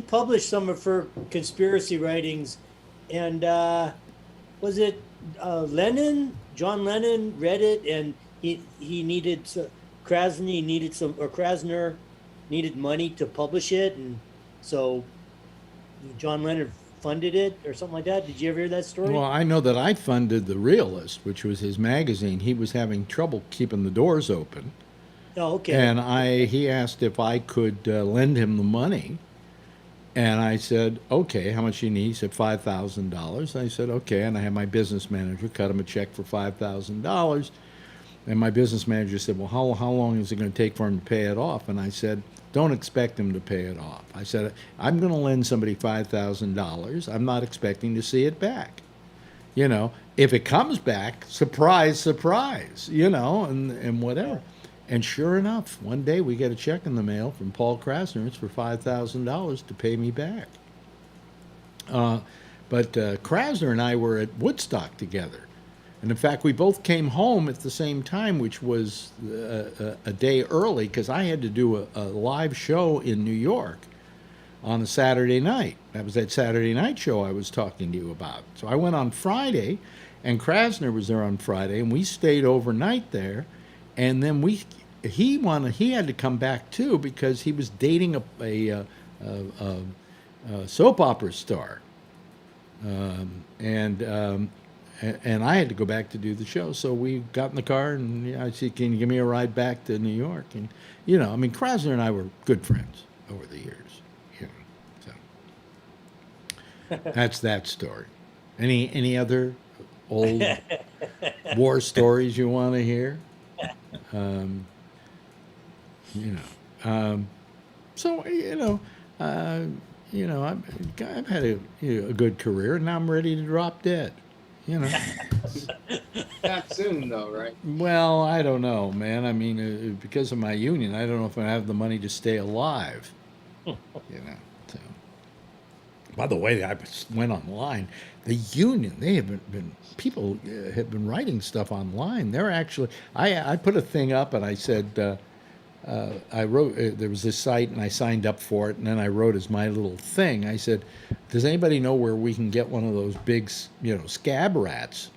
published some of her conspiracy writings, and was it Lennon? John Lennon read it, and he needed Krasner needed money to publish it, and so John Lennon funded it or something like that. Did you ever hear that story? Well, I know that I funded The Realist, which was his magazine. He was having trouble keeping the doors open. Oh, okay. And he asked if I could lend him the money. And I said, okay, how much do you need? He said, $5,000. I said, okay. And I had my business manager cut him a check for $5,000. And my business manager said, well, how long is it going to take for him to pay it off? And I said, don't expect him to pay it off. I said, I'm going to lend somebody $5,000. I'm not expecting to see it back. You know, if it comes back, surprise, surprise, you know, and whatever. And sure enough, one day we get a check in the mail from Paul Krasner. It's for $5,000 to pay me back. But Krasner and I were at Woodstock together. And in fact, we both came home at the same time, which was a day early, because I had to do a live show in New York on a Saturday night. That was that Saturday night show I was talking to you about. So I went on Friday, and Krasner was there on Friday, and we stayed overnight there. And then he had to come back too because he was dating a soap opera star, and I had to go back to do the show. So we got in the car, and I said, "Can you give me a ride back to New York?" And you know, I mean, Krasner and I were good friends over the years. You know, so that's that story. Any other old war stories you want to hear? So I've had a good career, and now I'm ready to drop dead. You know, Not soon, though, right? well, I don't know, man. I mean, because of my union, I don't know if I have the money to stay alive. You know. So, by the way, I went online. The union, they have people have been writing stuff online. They're actually, I put a thing up and I said, I wrote, there was this site and I signed up for it, and then I wrote as my little thing, I said, does anybody know where we can get one of those big, scab rats?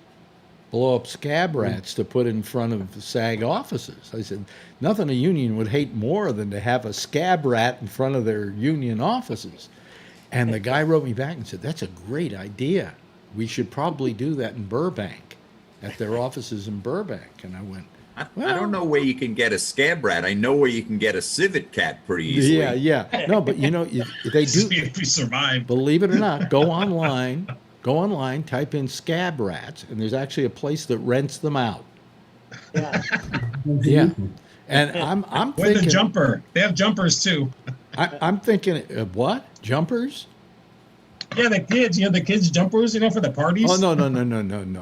blow up scab rats to put in front of SAG offices. I said, nothing a union would hate more than to have a scab rat in front of their union offices. And the guy wrote me back and said, that's a great idea. We should probably do that in Burbank, at their offices in Burbank. And I went, I don't know where you can get a scab rat. I know where you can get a civet cat pretty easily. yeah. No, but they do. See if we survive. Believe it or not, go online, type in scab rats, and there's actually a place that rents them out. Yeah. Yeah. And I'm With thinking the jumper. They have jumpers too. I'm thinking what? Jumpers? Yeah, the kids jumpers, for the parties. Oh no.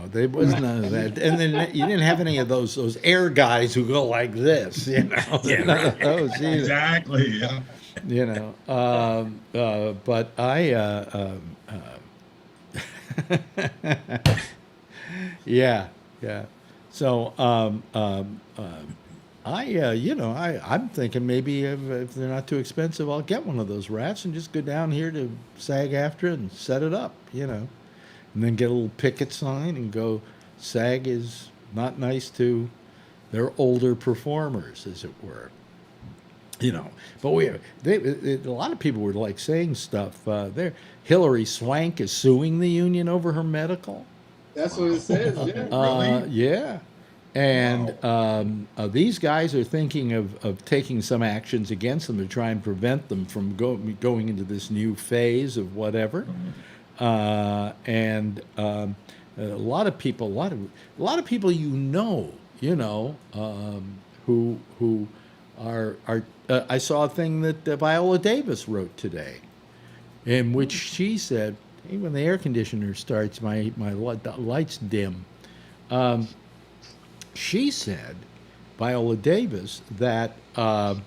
There was none of that. And then you didn't have any of those air guys who go like this, Yeah, None of those either. exactly. Yeah. But I yeah. So I'm thinking maybe if they're not too expensive, I'll get one of those rats and just go down here to SAG-AFTRA and set it up, and then get a little picket sign and go, SAG is not nice to their older performers, as it were. But a lot of people were like saying stuff. There, Hillary Swank is suing the union over her medical. That's what it says. Yeah. Yeah. And these guys are thinking of taking some actions against them to try and prevent them from going into this new phase of whatever. And a lot of people, who are I saw a thing that Viola Davis wrote today, in which she said, hey, when the air conditioner starts, my lights dim. She said, Viola Davis, that the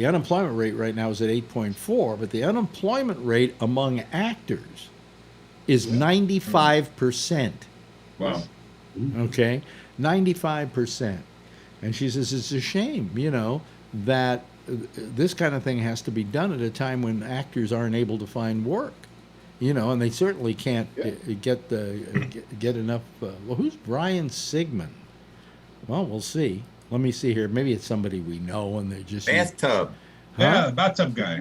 unemployment rate right now is at 8.4, but the unemployment rate among actors is 95%. Wow. Okay, 95%. And she says it's a shame, that this kind of thing has to be done at a time when actors aren't able to find work. And they certainly can't get enough. Well, who's Brian Sigmund? Well, we'll see. Let me see here. Maybe it's somebody we know, and they just Bathtub. Yeah, the bathtub guy.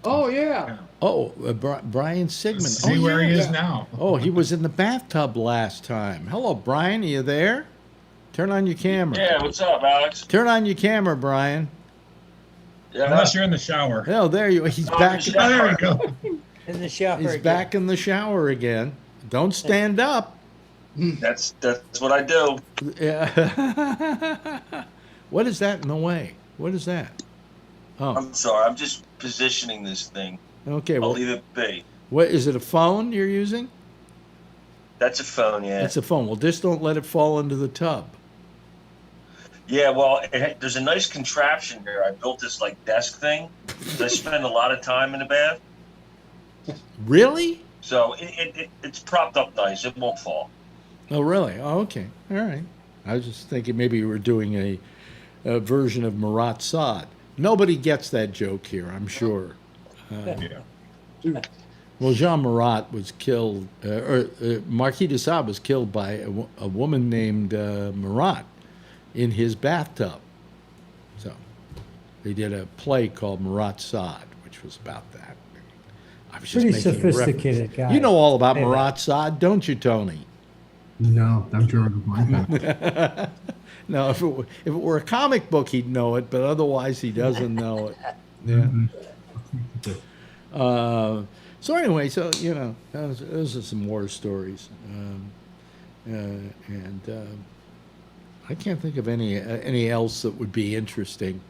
Oh yeah. Oh, Brian Sigmund. See where he is now. Oh, he was in the bathtub last time. Hello, Brian. Are you there? Turn on your camera. Yeah, what's up, Alex? Turn on your camera, Brian. Yeah. Unless you're in the shower. Oh, there you. He's back. Oh, there we go. In the shower. He's again. back in the shower again. Don't stand up. That's what I do. Yeah. What is that in the way? What is that? Oh, I'm sorry. I'm just positioning this thing. okay. I'll Well, leave it be. what is it? A phone you're using? That's a phone, yeah. It's a phone. Well, just don't let it fall into the tub. Yeah, well, there's a nice contraption here. I built this desk thing. I spend a lot of time in the bath, Really? so it's propped up nice. It won't fall. Oh, really? Oh, okay. All right. I was just thinking maybe you were doing a version of Marat Sade. Nobody gets that joke here, I'm sure. Yeah. Well, Jean Marat was killed, Marquis de Sade was killed by a woman named Marat in his bathtub. So they did a play called Marat Sade, which was about that. I was just Pretty making a reference. sophisticated guy. You know all about Hey, Marat Sade, don't you, Tony? No, I'm drawing a blank. No, if it were a comic book, he'd know it, but otherwise he doesn't know it. Yeah. So anyway, those are some war stories, and I can't think of any else that would be interesting.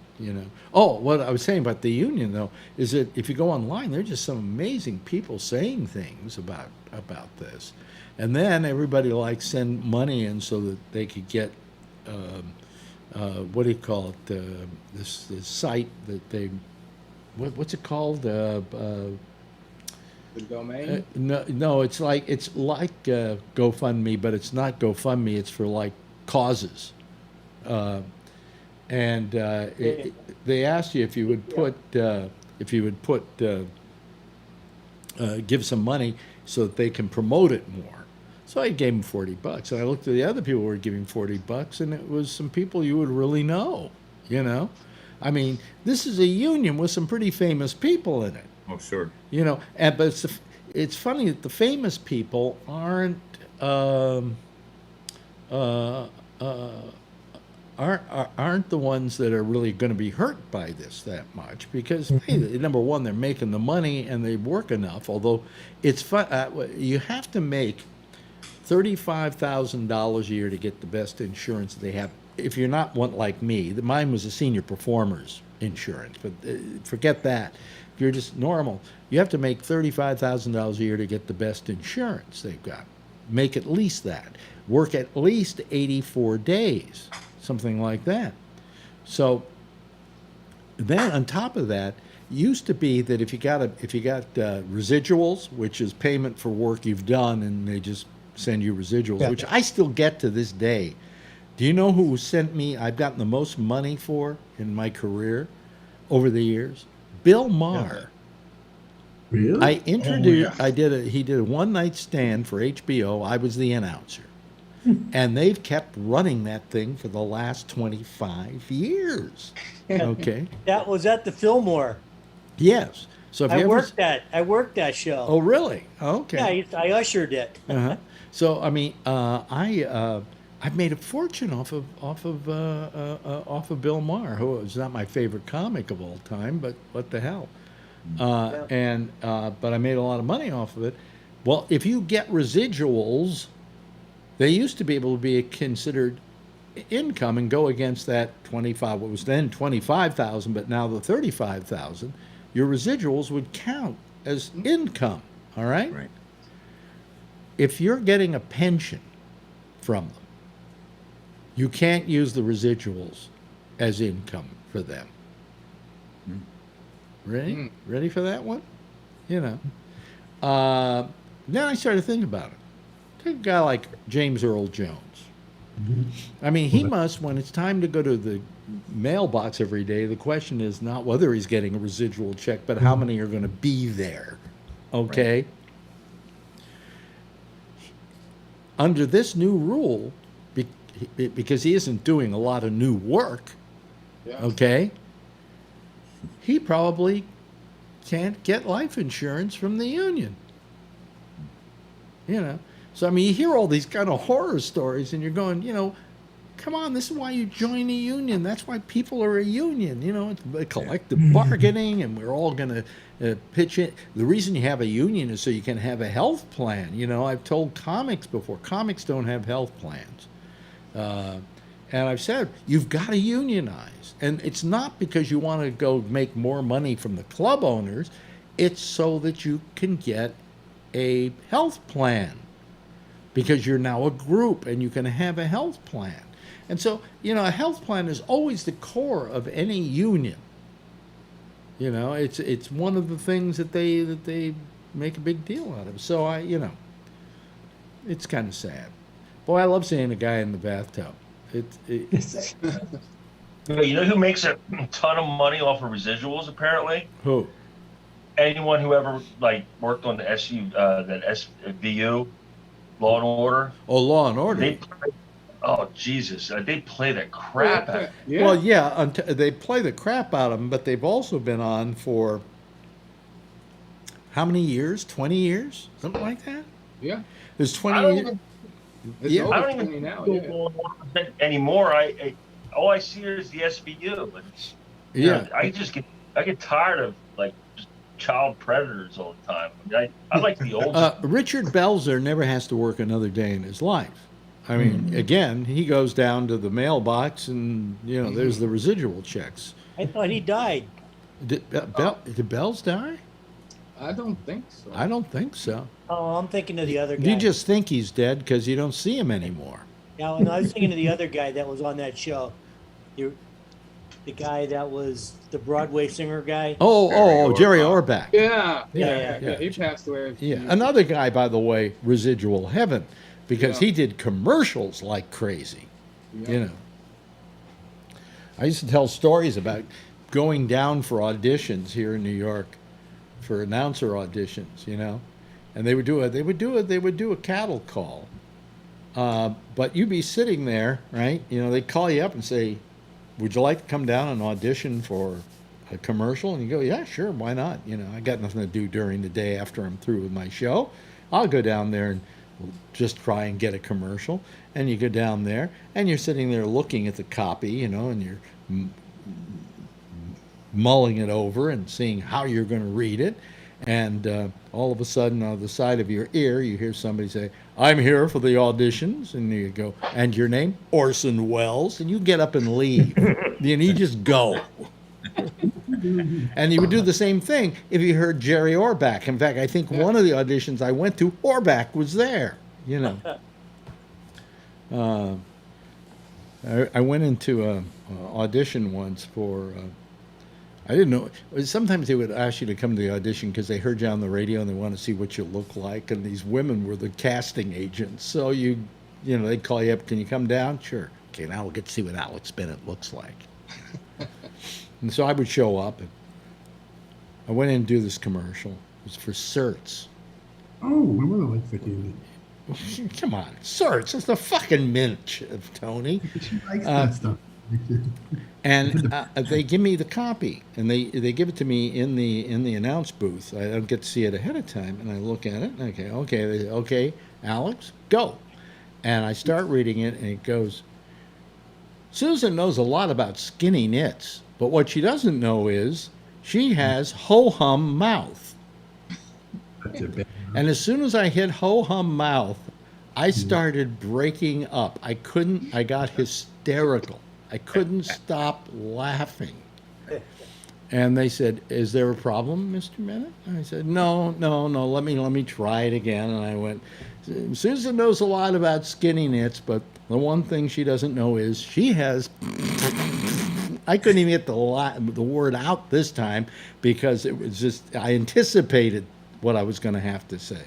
Oh, what I was saying about the union though is that if you go online, there are just some amazing people saying things about this, and then everybody send money in so that they could get what do you call it? This site that they what's it called? The domain. No, it's like GoFundMe, but it's not GoFundMe. It's for causes, and they asked you if you would give some money so that they can promote it more. So I gave him $40, and I looked at the other people who were giving $40, and it was some people you would really know, you know. I mean, this is a union with some pretty famous people in it, Oh, sure. you know. And but it's funny that the famous people aren't aren't the ones that are really going to be hurt by this that much, because hey, number one, they're making the money and they work enough. Although it's fun, you have to make $35,000 a year to get the best insurance they have. If you're not one like me, mine was a senior performers insurance, but forget that. If you're just normal, you have to make $35,000 a year to get the best insurance they've got. Make at least that. Work at least 84 days, something like that. So then on top of that, it used to be that if you got residuals, which is payment for work you've done, and they just send you residuals, which I still get to this day. Do you know who sent me, I've gotten the most money for in my career over the years? Bill Maher. Really? I introduced, he did a one night stand for HBO. I was the announcer. And they've kept running that thing for the last 25 years. Okay. That was at the Fillmore. Yes. So if you I ever, worked that show. Oh, really? Okay. Yeah, I ushered it. Uh-huh. So I mean, I've made a fortune off of Bill Maher, who is not my favorite comic of all time, but what the hell? But I made a lot of money off of it. Well, if you get residuals, they used to be able to be considered income and go against that what was then 25,000, but now the 35,000. Your residuals would count as income. All right. Right. If you're getting a pension from them, you can't use the residuals as income for them. Ready? Ready for that one? You know. Then I started thinking about it. Take a guy like James Earl Jones. I mean, he must, when it's time to go to the mailbox every day, the question is not whether he's getting a residual check, but how many are going to be there. Okay? Right. Under this new rule, because he isn't doing a lot of new work, okay, he probably can't get life insurance from the union. You know, so I mean, you hear all these kind of horror stories, and you're going, you know, come on, this is why you join a union. That's why people are a union. You know, it's collective bargaining, and we're all going to pitch in. The reason you have a union is so you can have a health plan. You know, I've told comics before, comics don't have health plans. And I've said, you've got to unionize. And it's not because you want to go make more money from the club owners. It's so that you can get a health plan, because you're now a group and you can have a health plan. And so, you know, a health plan is always the core of any union. You know, it's one of the things that they make a big deal out of. So you know, it's kind of sad. Boy, I love seeing a guy in the bathtub. You know who makes a ton of money off of residuals? Apparently, who? Anyone who ever like worked on the SVU, Law and Order. Oh, Law and Order. Oh Jesus! They play the crap out of it. Yeah. Well, yeah, they play the crap out of them, but they've also been on for how many years? 20 years, something like that. Yeah, there's 20 years. Yeah, I don't even know anymore. All I see is the SVU. But yeah, I get tired of like just child predators all the time. I mean, I like the old. Richard Belzer never has to work another day in his life. I mean, again, he goes down to the mailbox, and you know, there's the residual checks. I thought he died. Did Bells die? I don't think so. I don't think so. Oh, I'm thinking of the other guy. You just think he's dead because you don't see him anymore. Yeah, no, I was thinking of the other guy that was on that show. The guy that was the Broadway singer guy. Jerry Orbach. Yeah. He passed away. Yeah, another guy, by the way, residual heaven, because he did commercials like crazy. You know, I used to tell stories about going down for auditions here in New York, for announcer auditions. You know, and they would do a cattle call, But you'd be sitting there, right? You know, they'd call you up and say, would you like to come down and audition for a commercial? And you go, yeah, sure, why not? You know, I got nothing to do during the day after I'm through with my show. I'll go down there and just try and get a commercial. And you go down there, and you're sitting there looking at the copy, you know, and you're mulling it over and seeing how you're going to read it. And all of a sudden, on the side of your ear, you hear somebody say, I'm here for the auditions. And you go, and your name? Orson Welles. And you get up and leave. And you just go. And you would do the same thing if you heard Jerry Orbach. In fact, I think one of the auditions I went to, Orbach was there, you know. I went into an audition once for... I didn't know. Sometimes they would ask you to come to the audition because they heard you on the radio and they want to see what you look like. And these women were the casting agents. So you know, they'd call you up. Can you come down? Sure. Okay, now we'll get to see what Alex Bennett looks like. And so I would show up. And I went in and do this commercial. It was for Certs. Oh, I would have liked 15. Come on, Certs. It's the fucking mint, Tony. She likes that stuff. And they give me the copy, and they give it to me in the announce booth. I don't get to see it ahead of time, and I look at it. And okay, Alex, go. And I start reading it, and it goes, Susan knows a lot about skinny knits, but what she doesn't know is she has ho-hum mouth. That's a bit. And as soon as I hit ho-hum mouth, I started breaking up. I got hysterical. I couldn't stop laughing. And they said, is there a problem, Mr. Bennett? And I said, no, let me try it again. And I went, Susan knows a lot about skinny knits, but the one thing she doesn't know is she has... I couldn't even get the word out this time because it was just, I anticipated what I was going to have to say.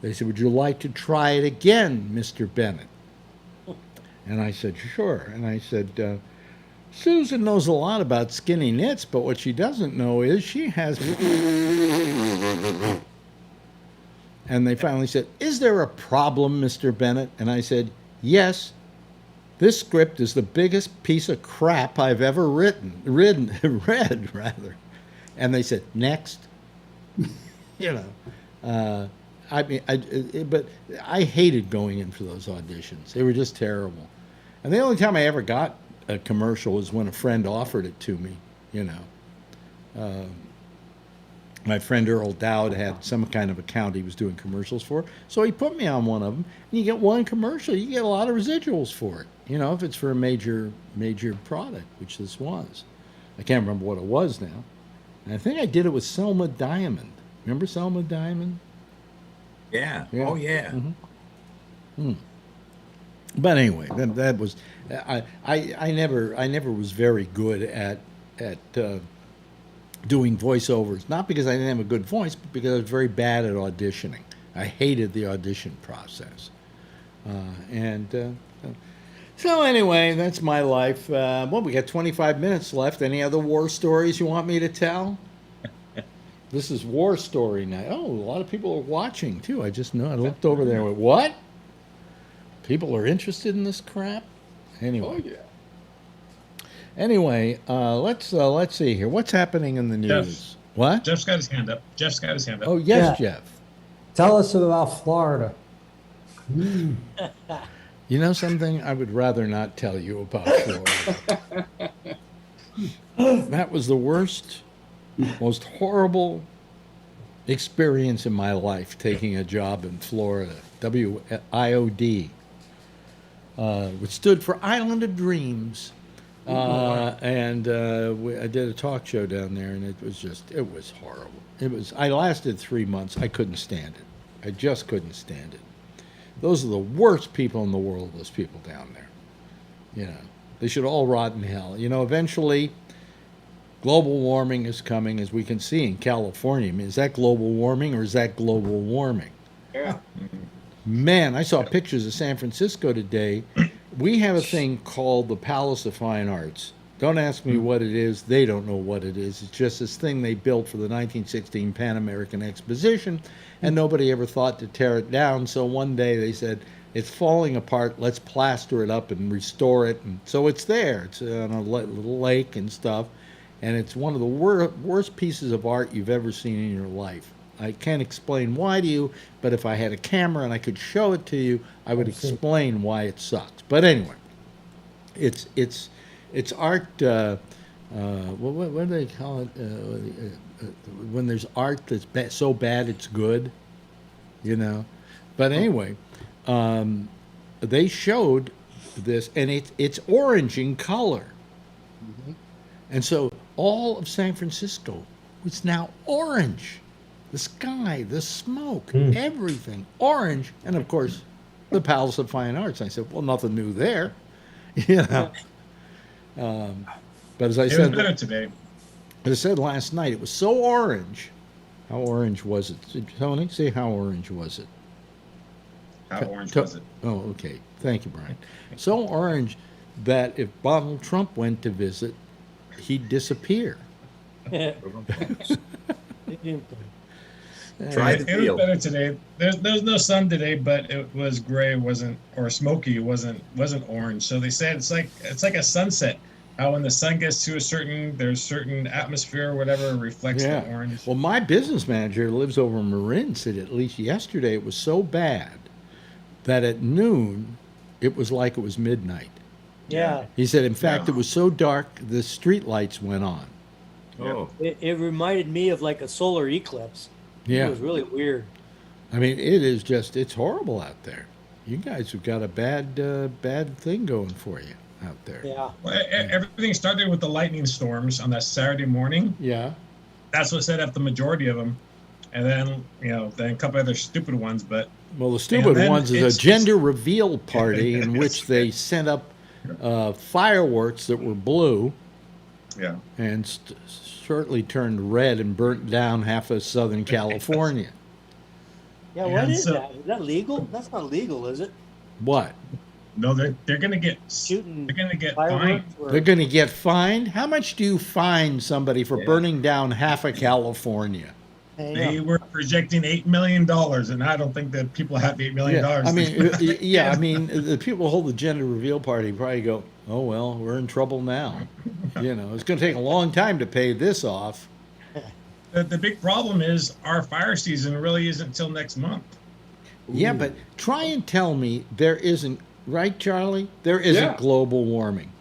They said, would you like to try it again, Mr. Bennett? And I said, sure. And I said, Susan knows a lot about skinny knits, but what she doesn't know is she has... And they finally said, is there a problem, Mr. Bennett? And I said, yes. This script is the biggest piece of crap I've ever read. And they said, next. You know. But I hated going in for those auditions. They were just terrible. And the only time I ever got a commercial was when a friend offered it to me, you know. My friend Earl Dowd had some kind of account he was doing commercials for, so he put me on one of them. And you get one commercial, you get a lot of residuals for it, you know, if it's for a major product, which this was. I can't remember what it was now. And I think I did it with Selma Diamond. Remember Selma Diamond? Yeah. Oh, yeah. Mm-hmm. But anyway, that was I never was very good at doing voiceovers. Not because I didn't have a good voice, but because I was very bad at auditioning. I hated the audition process. So anyway, that's my life. Well, we got 25 minutes left. Any other war stories you want me to tell? This is war story night. Oh, a lot of people are watching too. I just know. I looked over there and went, what? People are interested in this crap? Anyway. Oh, yeah. Anyway, let's see here. What's happening in the news? Jeff. What? Jeff's got his hand up. Oh, yes, Yeah. Jeff. Tell us about Florida. You know something? I would rather not tell you about Florida. That was the worst, most horrible experience in my life, taking a job in Florida. WIOD, which stood for Island of Dreams. And I did a talk show down there, and it was horrible. I lasted 3 months. I couldn't stand it. I just couldn't stand it. Those are the worst people in the world, those people down there. You know, they should all rot in hell. You know, eventually, global warming is coming, as we can see in California. I mean, is that global warming or is that global warming? Yeah. Man, I saw pictures of San Francisco today. We have a thing called the Palace of Fine Arts. Don't ask me what it is. They don't know what it is. It's just this thing they built for the 1916 Pan American Exposition, and nobody ever thought to tear it down. So one day they said, it's falling apart. Let's plaster it up and restore it. And so it's there. It's on a little lake and stuff. And it's one of the worst pieces of art you've ever seen in your life. I can't explain why to you, but if I had a camera and I could show it to you, I would explain why it sucks. But anyway, it's art. What do they call it? When there's art that's so bad it's good, you know. But anyway, they showed this, and it's orange in color, and so all of San Francisco was now orange. The sky, the smoke, everything orange, and of course, the Palace of Fine Arts. I said, well, nothing new there, you know. But as I said, was better today. As I said last night, it was so orange. How orange was it, Tony? Say how orange was it? How orange was it? Oh, okay. Thank you, Brian. So orange that if Donald Trump went to visit, he'd disappear. Try the It was better today. There's no sun today, but it was gray. It wasn't, or smoky. It wasn't orange. So they said it's like a sunset. How when the sun gets to there's certain atmosphere or whatever reflects the orange. Well, my business manager lives over in Marin said at least yesterday it was so bad that at noon it was like it was midnight. Yeah. He said, in fact, it was so dark the street lights went on. Oh. It reminded me of like a solar eclipse. Yeah. It was really weird. I mean, it's horrible out there. You guys have got a bad thing going for you out there. Yeah. Well, everything started with the lightning storms on that Saturday morning. Yeah. That's what set up the majority of them. And then, then a couple other stupid ones. But well, the stupid ones is a gender reveal party in which they sent up fireworks that were blue. Yeah. And shortly turned red and burnt down half of Southern California. Yeah, what is that? Is that legal? That's not legal, is it? What? No, they're going to get shooting. They're going to get fined. They're going to get fined. How much do you fine somebody for burning down half of California? They were projecting $8 million, and I don't think that people have $8 million. I mean, I mean, the people who hold the gender reveal party probably go, "Oh well, we're in trouble now." It's going to take a long time to pay this off. The big problem is our fire season really isn't until next month. Yeah, but try and tell me there isn't, right, Charlie? There isn't global warming.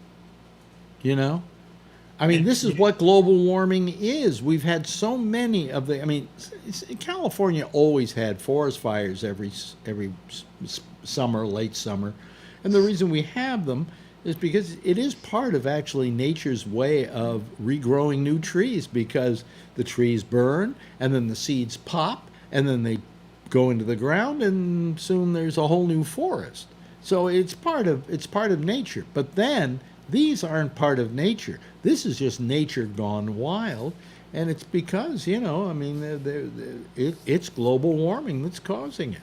I mean, this is what global warming is. We've had so many of California always had forest fires every summer, late summer. And the reason we have them is because it is part of actually nature's way of regrowing new trees, because the trees burn and then the seeds pop and then they go into the ground and soon there's a whole new forest. So it's part of nature. But then these aren't part of nature. This is just nature gone wild, and it's because it's global warming that's causing it.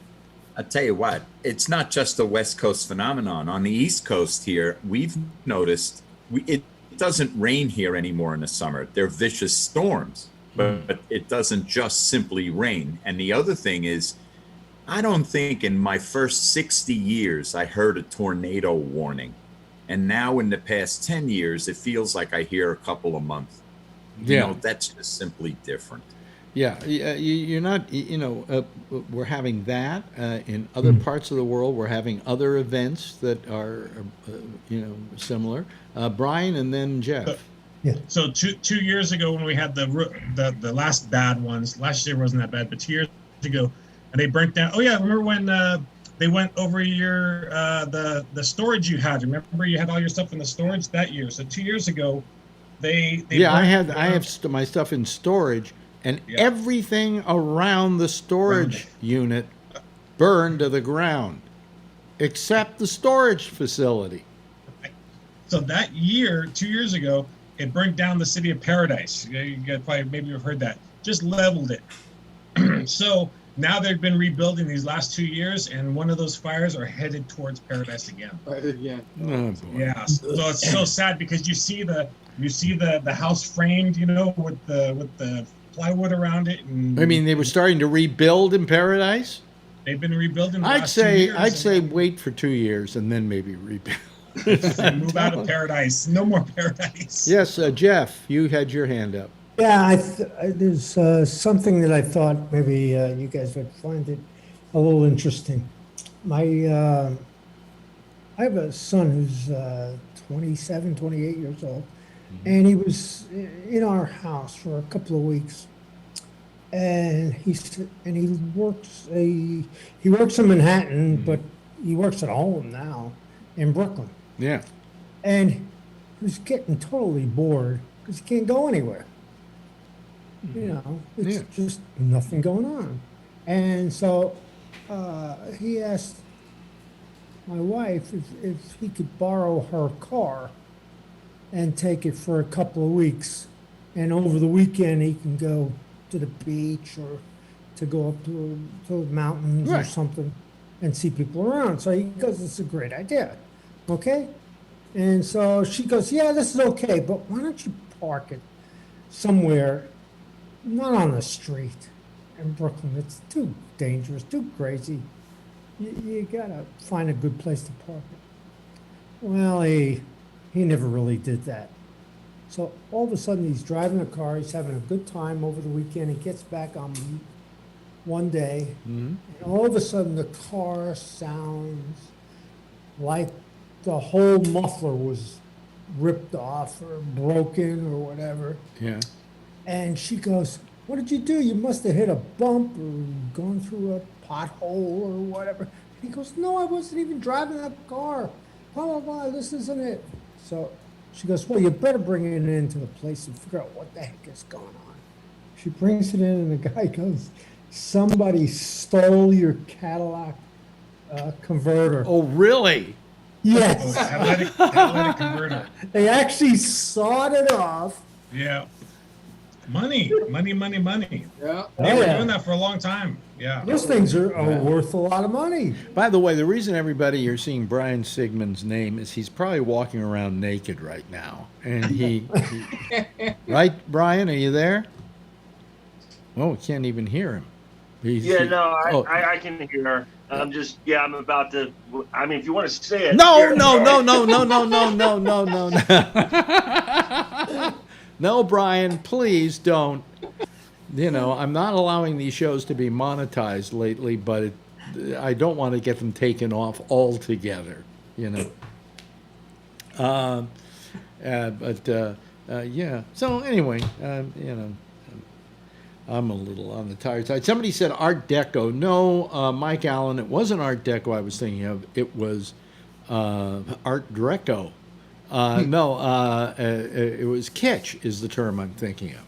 I'll tell you what, it's not just a West Coast phenomenon. On the East Coast here, we've noticed it doesn't rain here anymore in the summer. They're vicious storms, but it doesn't just simply rain. And the other thing is, I don't think in my first 60 years I heard a tornado warning. And now in the past 10 years, it feels like I hear a couple a month. That's just simply different. Yeah, you're not, we're having that in other parts of the world. We're having other events that are, similar. Brian and then Jeff. Yeah. So two years ago when we had the last bad ones, last year wasn't that bad, but 2 years ago, and they burnt down. Oh yeah, remember when they went over your the storage you had? Remember you had all your stuff in the storage that year. So 2 years ago, they I have my stuff in storage. And everything around the storage unit burned to the ground, except the storage facility. So that year, 2 years ago, it burnt down the city of Paradise. You guys probably maybe you've heard that. Just leveled it. So now they've been rebuilding these last 2 years, and one of those fires are headed towards Paradise again. Oh, yeah. So it's so sad because you see the house framed, with the plywood around it. And I mean, they were starting to rebuild in Paradise? They've been rebuilding. The I'd last 2 say years, I'd say wait for 2 years and then maybe rebuild. move out of paradise. No more paradise. Yes, Jeff, you had your hand up. Yeah, there's something that I thought maybe you guys would find it a little interesting. I have a son who's 27, 28 years old, and he was in our house for a couple of weeks. And he works in Manhattan, but he works at home now in Brooklyn. Yeah. And he was getting totally bored because he can't go anywhere. You know, it's just nothing going on. And so he asked my wife if he could borrow her car and take it for a couple of weeks. And over the weekend, he can go to the beach or to go up to the mountains or something and see people around. So he goes, it's a great idea. Okay? And so she goes, yeah, this is okay, but why don't you park it somewhere, not on the street in Brooklyn? It's too dangerous, too crazy. You gotta find a good place to park it. Well, he never really did that. So all of a sudden he's driving a car, he's having a good time over the weekend, he gets back on one day, and all of a sudden the car sounds like the whole muffler was ripped off or broken or whatever. Yeah. And she goes, what did you do? You must have hit a bump or gone through a pothole or whatever. He goes, no, I wasn't even driving that car. Blah, blah, blah, this isn't it. So she goes, well, you better bring it into the place and figure out what the heck is going on. She brings it in and the guy goes, somebody stole your Cadillac converter. Oh, really? Yes. Catalytic converter. They actually sawed it off. Yeah. Money. Yeah. They've Oh, been yeah. doing that for a long time. Yeah. Those things are worth a lot of money. By the way, the reason everybody you're seeing Brian Sigmund's name is he's probably walking around naked right now. And he right, Brian, are you there? Oh, we can't even hear him. I can hear her. I'm just, I'm about to, I mean, if you want to say it. No. No, Brian, please don't. You know, I'm not allowing these shows to be monetized lately, but I don't want to get them taken off altogether, you know. Yeah. So anyway, you know, I'm a little on the tired side. Somebody said Art Deco. No, Mike Allen, it wasn't Art Deco I was thinking of. It was Art Deco. It was kitsch is the term I'm thinking of.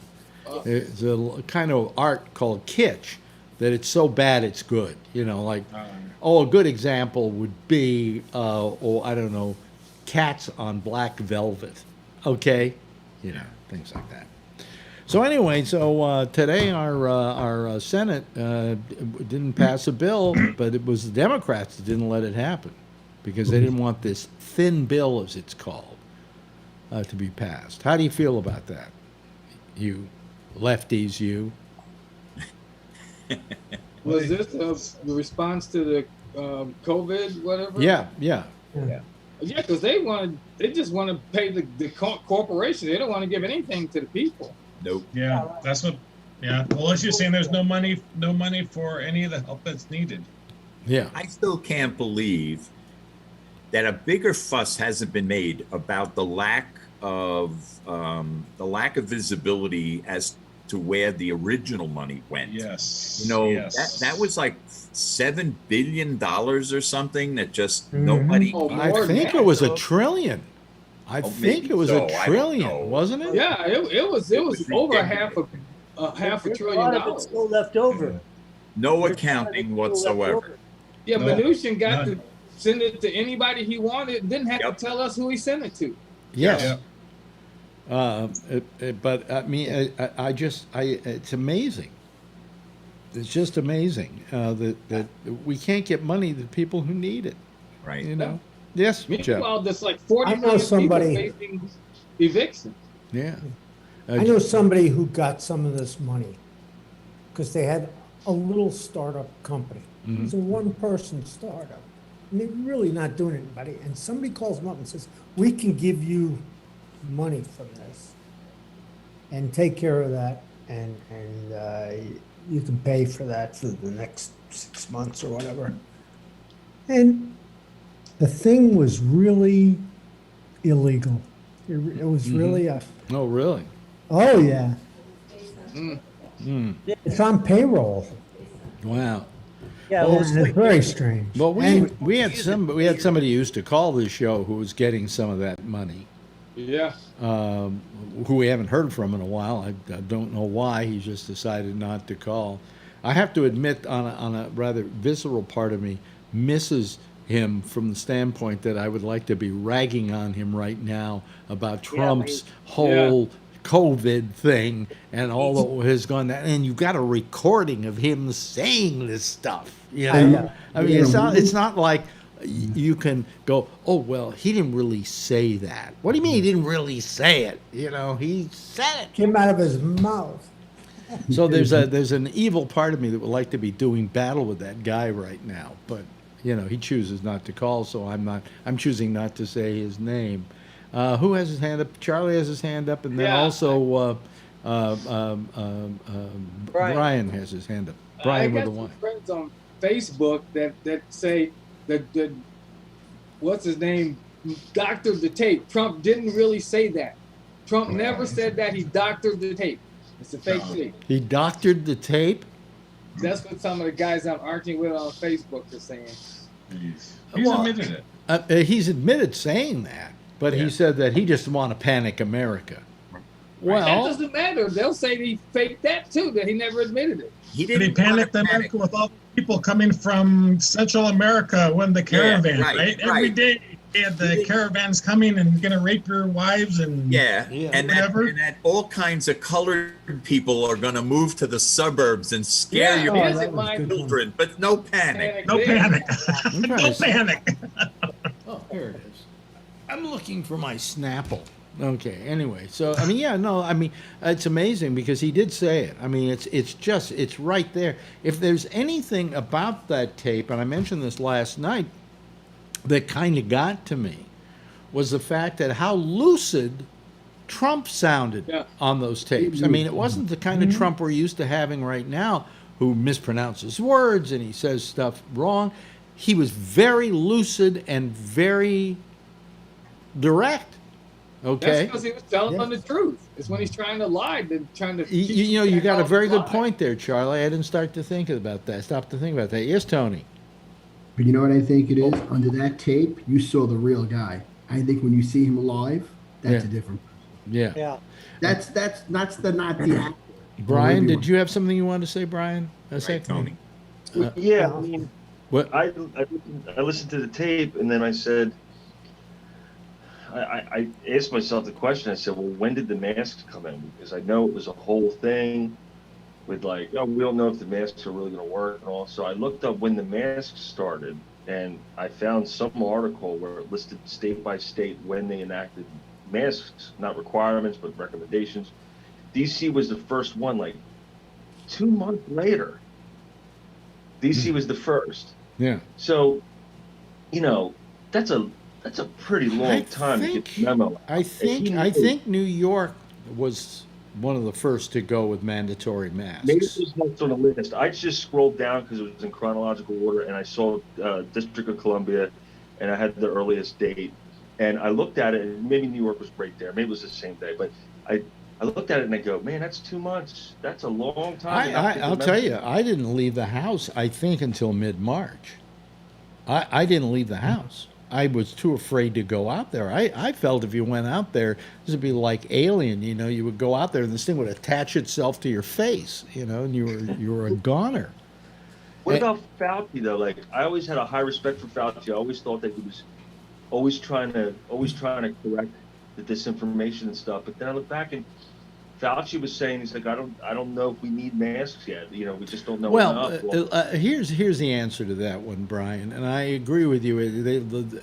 It's a kind of art called kitsch that it's so bad it's good. You know, like, a good example would be, I don't know, cats on black velvet. Okay? You know, things like that. So anyway, today our Senate didn't pass a bill, but it was the Democrats that didn't let it happen because they didn't want this thin bill, as it's called, to be passed. How do you feel about that? You lefties, you? Was this the response to the COVID, whatever? Yeah. Yeah, because they just want to pay the corporation. They don't want to give anything to the people. Nope. Yeah, that's what. Yeah, well, as you're saying, there's no money for any of the help that's needed. Yeah. I still can't believe that a bigger fuss hasn't been made about the lack of visibility as to where the original money went. Yes. You know, yes. that was like $7 billion or something that just nobody. I think it was $1 trillion. I think it was $1 trillion, wasn't it? Yeah, it was over half a $1 trillion. A lot of it's still left over. No accounting whatsoever. Yeah, Mnuchin got to send it to anybody he wanted. Didn't have to tell us who he sent it to. Yes. Yeah. But I mean, it's amazing. It's just amazing that we can't get money to people who need it. Right. You know. Yes, Jeff. Meanwhile, there's like 40 I know million somebody- people facing eviction. Yeah. I know somebody who got some of this money because they had a little startup company. It's a one-person startup. And they're really not doing anybody. And somebody calls them up and says, we can give you money from this and take care of that. And you can pay for that for the next 6 months or whatever. And the thing was really illegal. It was really a, Oh, really? oh yeah. It's on payroll. Wow. Yeah, Well, well, And it's very strange. Well, And- we had somebody who used to call this show who was getting some of that money, Yeah. who we haven't heard from in a while. I don't know why. He just decided not to call. I have to admit, on a rather visceral part of me, misses him from the standpoint that I would like to be ragging on him right now about Trump's whole COVID thing and all that has gone down. And you've got a recording of him saying this stuff. You know? know. I mean, it's not like you can go, oh, well, he didn't really say that. What do you mean he didn't really say it? You know, he said it. Came out of his mouth. So there's an evil part of me that would like to be doing battle with that guy right now, but you know he chooses not to call, so I'm choosing not to say his name. Who has his hand up? Charlie has his hand up, and then also Brian has his hand up. Brian with I the got one. some friends on Facebook that say that what's his name doctored the tape. Trump didn't really say that. Trump never said that. He doctored the tape. It's a fake tape. He doctored the tape. That's what some of the guys I'm arguing with on Facebook are saying. He's Well, admitted it. He's admitted saying that, but he said that he just want to panic America. That Well, doesn't matter. They'll say he faked that too, that he never admitted it. He But he didn't wanna panicked panic. America with all the people coming from Central America when the caravan, right, right? right. Every day they had the caravans coming and gonna rape your wives and Yeah, Yeah. and Whatever. that all kinds of colored people are going to move to the suburbs and scare Yeah, your it that isn't was my good. children, but no panic. no there. panic. I'm trying No to see. panic. Oh, here it is. I'm looking for my Snapple. Okay. Anyway, so I mean, yeah, no, I mean, it's amazing because he did say it. I mean, it's right there. If there's anything about that tape, and I mentioned this last night, that kind of got to me, was the fact that how lucid Trump sounded on those tapes. I mean, it wasn't the kind of Trump we're used to having right now, who mispronounces words and he says stuff wrong. He was very lucid and very direct. That's Okay. because he was telling them the truth. It's when he's trying to lie, then trying to. You know, you got a very good lie. point there, Charlie. I didn't start to think about that. Stop to think about that. Yes, Tony. But you know what I think it is? Under that tape, you saw the real guy. I think when you see him live, that's Yeah. a different. Yeah. yeah. That's not the actor. Brian, did you have something you wanted to say, Brian? Right, Tony. Yeah, I mean, What? I listened to the tape and then I said, I asked myself the question. I said, well, when did the masks come in? Because I know it was a whole thing with like, oh, we don't know if the masks are really going to work and all. So I looked up when the masks started and I found some article where it listed state by state when they enacted masks, not requirements, but recommendations. DC was the first one, like 2 months later. DC was the first. Yeah. So, you know, that's a pretty long time to get the memo. I think New York was one of the first to go with mandatory masks. Maybe it was next on the list. I just scrolled down because it was in chronological order, and I saw District of Columbia, and I had the earliest date. And I looked at it, and maybe New York was right there. Maybe it was the same day. But I looked at it, and I go, man, that's 2 months. That's a long time. I'll tell you, I didn't leave the house, I think, until mid-March. I didn't leave the house. I was too afraid to go out there. I felt if you went out there, this would be like Alien. You know, you would go out there and this thing would attach itself to your face. You know, and you were a goner. What about Fauci though? Like, I always had a high respect for Fauci. I always thought that he was always trying to correct the disinformation and stuff. But then I look back and Fauci was saying, he's like, I don't know if we need masks yet. You know, we just don't know enough. Here's the answer to that one, Brian, and I agree with you.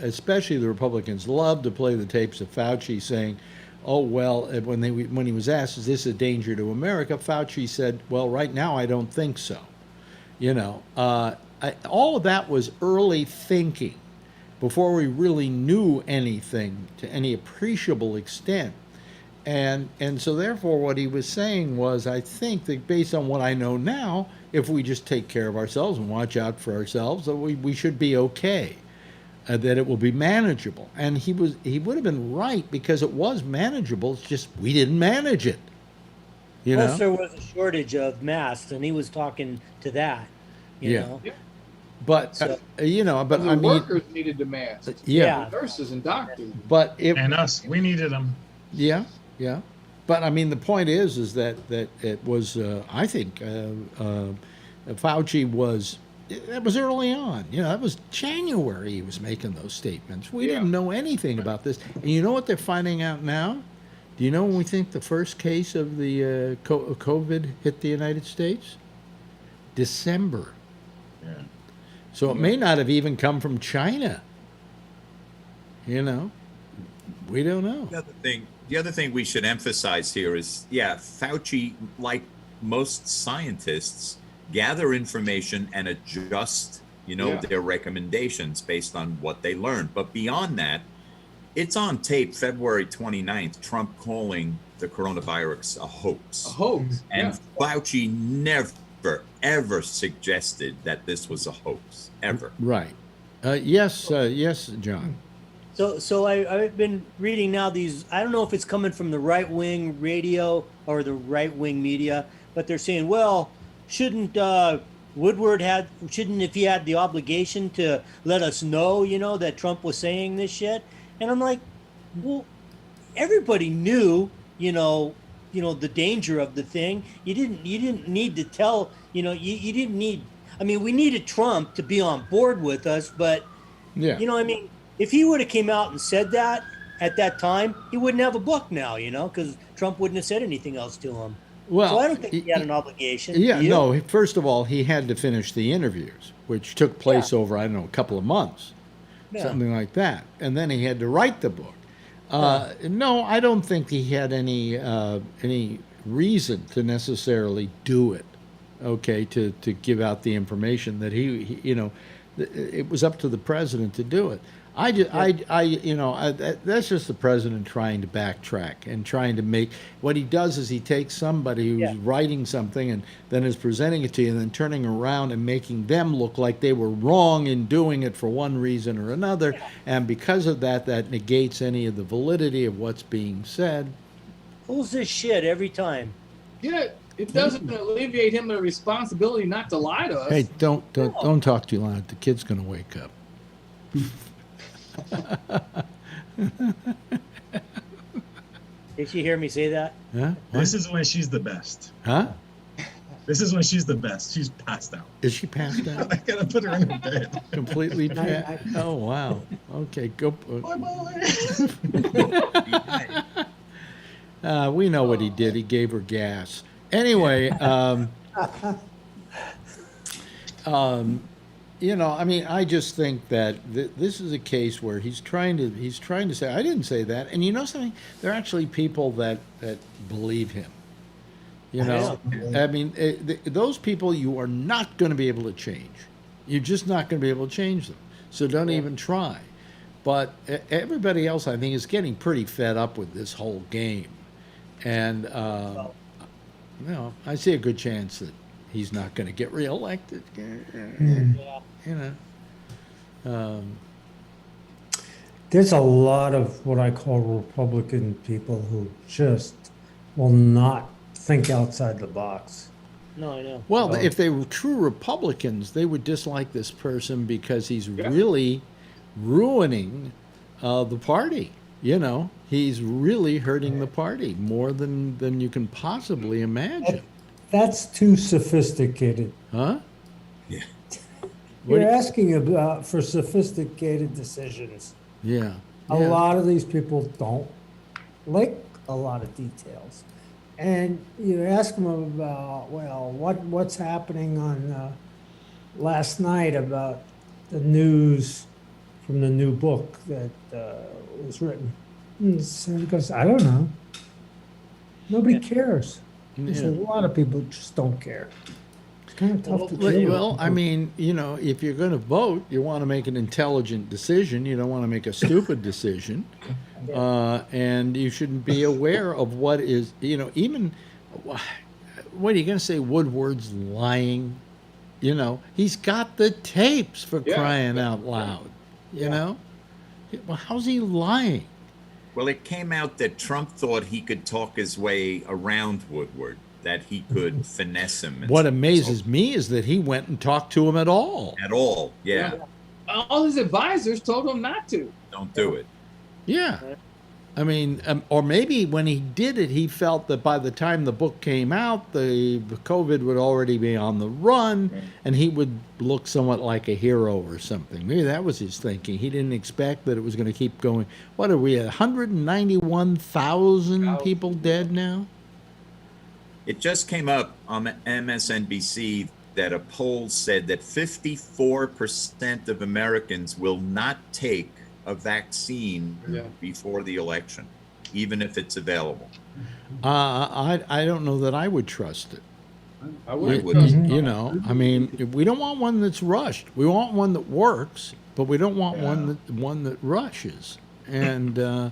Especially the Republicans love to play the tapes of Fauci saying, "Oh well," when he was asked, "Is this a danger to America?" Fauci said, "Well, right now I don't think so." You know, all of that was early thinking before we really knew anything to any appreciable extent. And so therefore what he was saying was, I think that based on what I know now, if we just take care of ourselves and watch out for ourselves, that we should be okay, that it will be manageable. And he would have been right, because it was manageable. It's just we didn't manage it. You Plus, know? there was a shortage of masks, and he was talking to that. You know? But So- you know, but The I mean, workers needed the masks. yeah. Nurses and doctors. But it, And us, we needed them. yeah, yeah. But I mean, the point is that it was, I think, Fauci was. That was early on. You know, that was January he was making those statements. We didn't know anything about this. And you know what they're finding out now? Do you know when we think the first case of the COVID hit the United States? December. Yeah. So it may not have even come from China. You know, we don't know. The other thing we should emphasize here is, Fauci, like most scientists, gather information and adjust, their recommendations based on what they learned. But beyond that, it's on tape, February 29th, Trump calling the coronavirus a hox. A hoax. And Fauci never, ever suggested that this was a hoax, ever. Right. Yes, John. So I've been reading now these, I don't know if it's coming from the right-wing radio or the right-wing media, but they're saying, well, shouldn't Woodward if he had the obligation to let us know, that Trump was saying this shit? And I'm like, well, everybody knew, the danger of the thing. You didn't need to tell, you didn't need, I mean, we needed Trump to be on board with us, but, if he would have came out and said that at that time, he wouldn't have a book now, because Trump wouldn't have said anything else to him. Well, so I don't think he had an obligation. Yeah, no, first of all, he had to finish the interviews, which took place over, I don't know, a couple of months, something like that. And then he had to write the book. No, I don't think he had any reason to necessarily do it, okay, to give out the information that he it was up to the president to do it. That's just the president trying to backtrack and trying to make, what he does is he takes somebody who's writing something and then is presenting it to you and then turning around and making them look like they were wrong in doing it for one reason or another. And because of that, that negates any of the validity of what's being said. Pulls this shit every time. Yeah, it doesn't alleviate him the responsibility not to lie to us. Hey, don't talk too loud. The kid's going to wake up. Did you hear me say that? Huh? This is when she's the best. Huh? This is when she's the best. She's passed out. Is she passed out? I gotta put her in her bed. Completely passed? Oh, wow. Okay, go. Bye-bye. We know what he did. He gave her gas. Anyway, I just think that this is a case where he's trying to say, I didn't say that. And you know something? There are actually people that believe him. I mean, those people you are not going to be able to change. You're just not going to be able to change them. So don't even try. But everybody else, I think, is getting pretty fed up with this whole game. And, I see a good chance that he's not going to get reelected. There's a lot of what I call Republican people who just will not think outside the box. No, I know. Well, if they were true Republicans, they would dislike this person because he's really ruining the party. He's really hurting the party more than you can possibly imagine. That's too sophisticated. Huh? Yeah. You're asking for sophisticated decisions. Yeah. A lot of these people don't like a lot of details. And you ask them about, what's happening on last night about the news from the new book that was written. And he goes, I don't know. Nobody cares. There's a lot of people who just don't care. kind of tough to do. Well, I mean, you know, if you're going to vote, you want to make an intelligent decision. You don't want to make a stupid decision. And you should be aware of what is, you know, even, what are you going to say? Woodward's lying. You know, he's got the tapes for crying out loud. You know? Well, how's he lying? Well, it came out that Trump thought he could talk his way around Woodward, that he could finesse him. What amazes me is that he went and talked to him at all. At all, yeah. All his advisors told him not to. Don't do it. Yeah. I mean, or maybe when he did it, he felt that by the time the book came out, the COVID would already be on the run, and he would look somewhat like a hero or something. Maybe that was his thinking. He didn't expect that it was going to keep going. What are we at? 191,000 people dead now? It just came up on MSNBC that a poll said that 54% of Americans will not take a vaccine before the election, even if it's available. I don't know that I would trust it. I wouldn't. You know, I mean, we don't want one that's rushed. We want one that works, but we don't want one that rushes. And you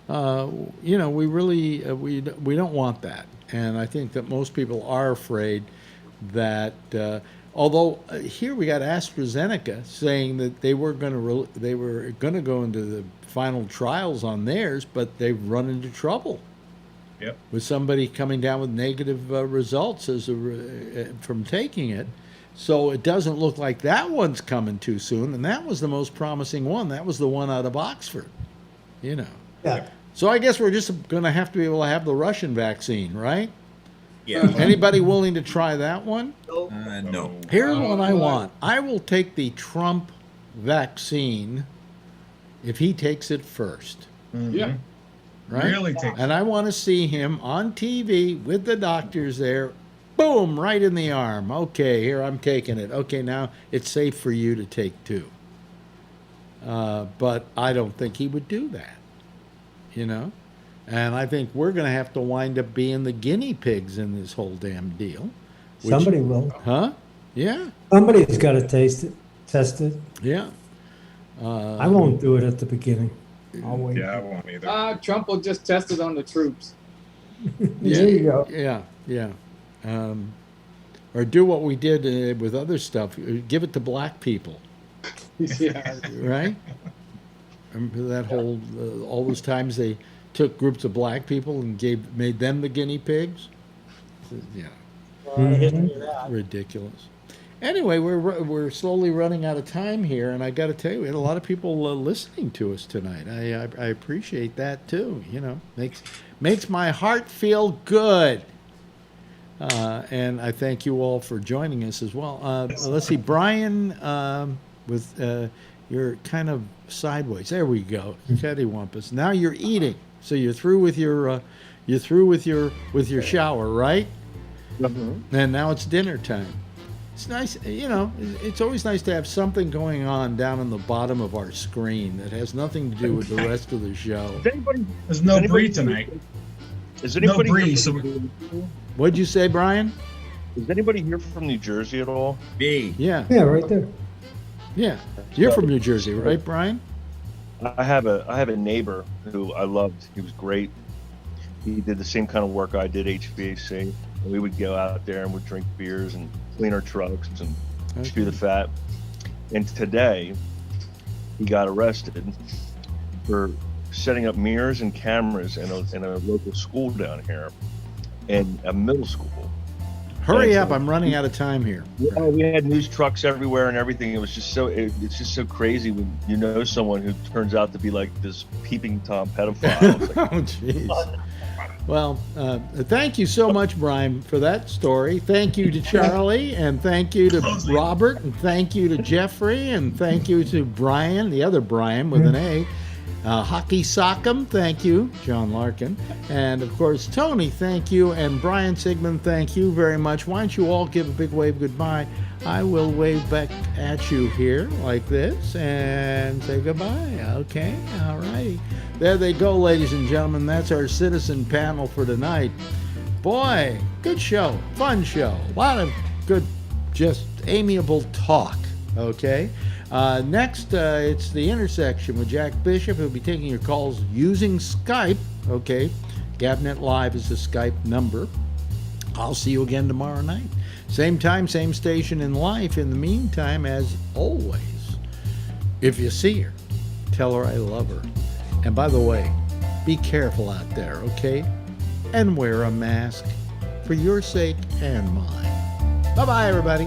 know, we really we don't want that. And I think that most people are afraid that. Although here we got AstraZeneca saying that they were going to go into the final trials on theirs, but they've run into trouble. Yep. With somebody coming down with negative results from taking it. So it doesn't look like that one's coming too soon, and that was the most promising one. That was the one out of Oxford, you know. Yeah. So I guess we're just going to have to be able to have the Russian vaccine, right? Yeah. Anybody willing to try that one? No. Here's what I want. I will take the Trump vaccine if he takes it first. Yeah. Right? Really take And I want to see him on TV with the doctors there. Boom, right in the arm. Okay, here, I'm taking it. Okay, now it's safe for you to take too. But I don't think he would do that, you know? And I think we're going to have to wind up being the guinea pigs in this whole damn deal. Somebody will. Huh? Yeah. Somebody's got to test it. Yeah. I won't do it at the beginning. I'll wait. Yeah, I won't either. Trump will just test it on the troops. There you go. Yeah. Or do what we did with other stuff. Give it to black people. Yeah. Right? Remember that whole, all those times they took groups of black people and made them the guinea pigs? Yeah. Ridiculous. Anyway, we're slowly running out of time here, and I got to tell you, we had a lot of people listening to us tonight. I appreciate that too. You know, makes my heart feel good. And I thank you all for joining us as well. Let's see, Brian, with you're kind of sideways. There we go, cattywampus. Now you're eating, so you're through with your shower, right? Mm-hmm. And now it's dinner time. It's nice, you know, it's always nice to have something going on down on the bottom of our screen that has nothing to do with the rest of the show. There's no Bree tonight. Is anybody No Bree, here so What'd you say, Brian? Is anybody here from New Jersey at all? Me. Yeah. Yeah, right there. Yeah. You're from New Jersey, right, Brian? I have a neighbor who I loved. He was great. He did the same kind of work I did, HVAC. And we would go out there and we'd drink beers and clean our trucks and chew the fat. And today, he got arrested for setting up mirrors and cameras in a local school down here, in a middle school. Hurry up! I'm running out of time here. Yeah, we had news trucks everywhere and everything. It was just it's just so crazy when you know someone who turns out to be like this peeping Tom pedophile. It's like, Oh, jeez. Well, thank you so much, Brian, for that story. Thank you to Charlie, and thank you to Robert, and thank you to Jeffrey, and thank you to Brian, the other Brian with an A. Hockey Sock'em, thank you, John Larkin. And, of course, Tony, thank you. And Brian Sigmund, thank you very much. Why don't you all give a big wave goodbye? I will wave back at you here like this and say goodbye. Okay, all righty. There they go, ladies and gentlemen. That's our citizen panel for tonight. Boy, good show, fun show. A lot of good just amiable talk. Okay. Next, it's The Intersection with Jack Bishop, who'll be taking your calls using Skype. Okay. Gabnet Live is the Skype number. I'll see you again tomorrow night. Same time, same station in life. In the meantime, as always, if you see her, tell her I love her. And by the way, be careful out there, okay? And wear a mask for your sake and mine. Bye-bye, everybody.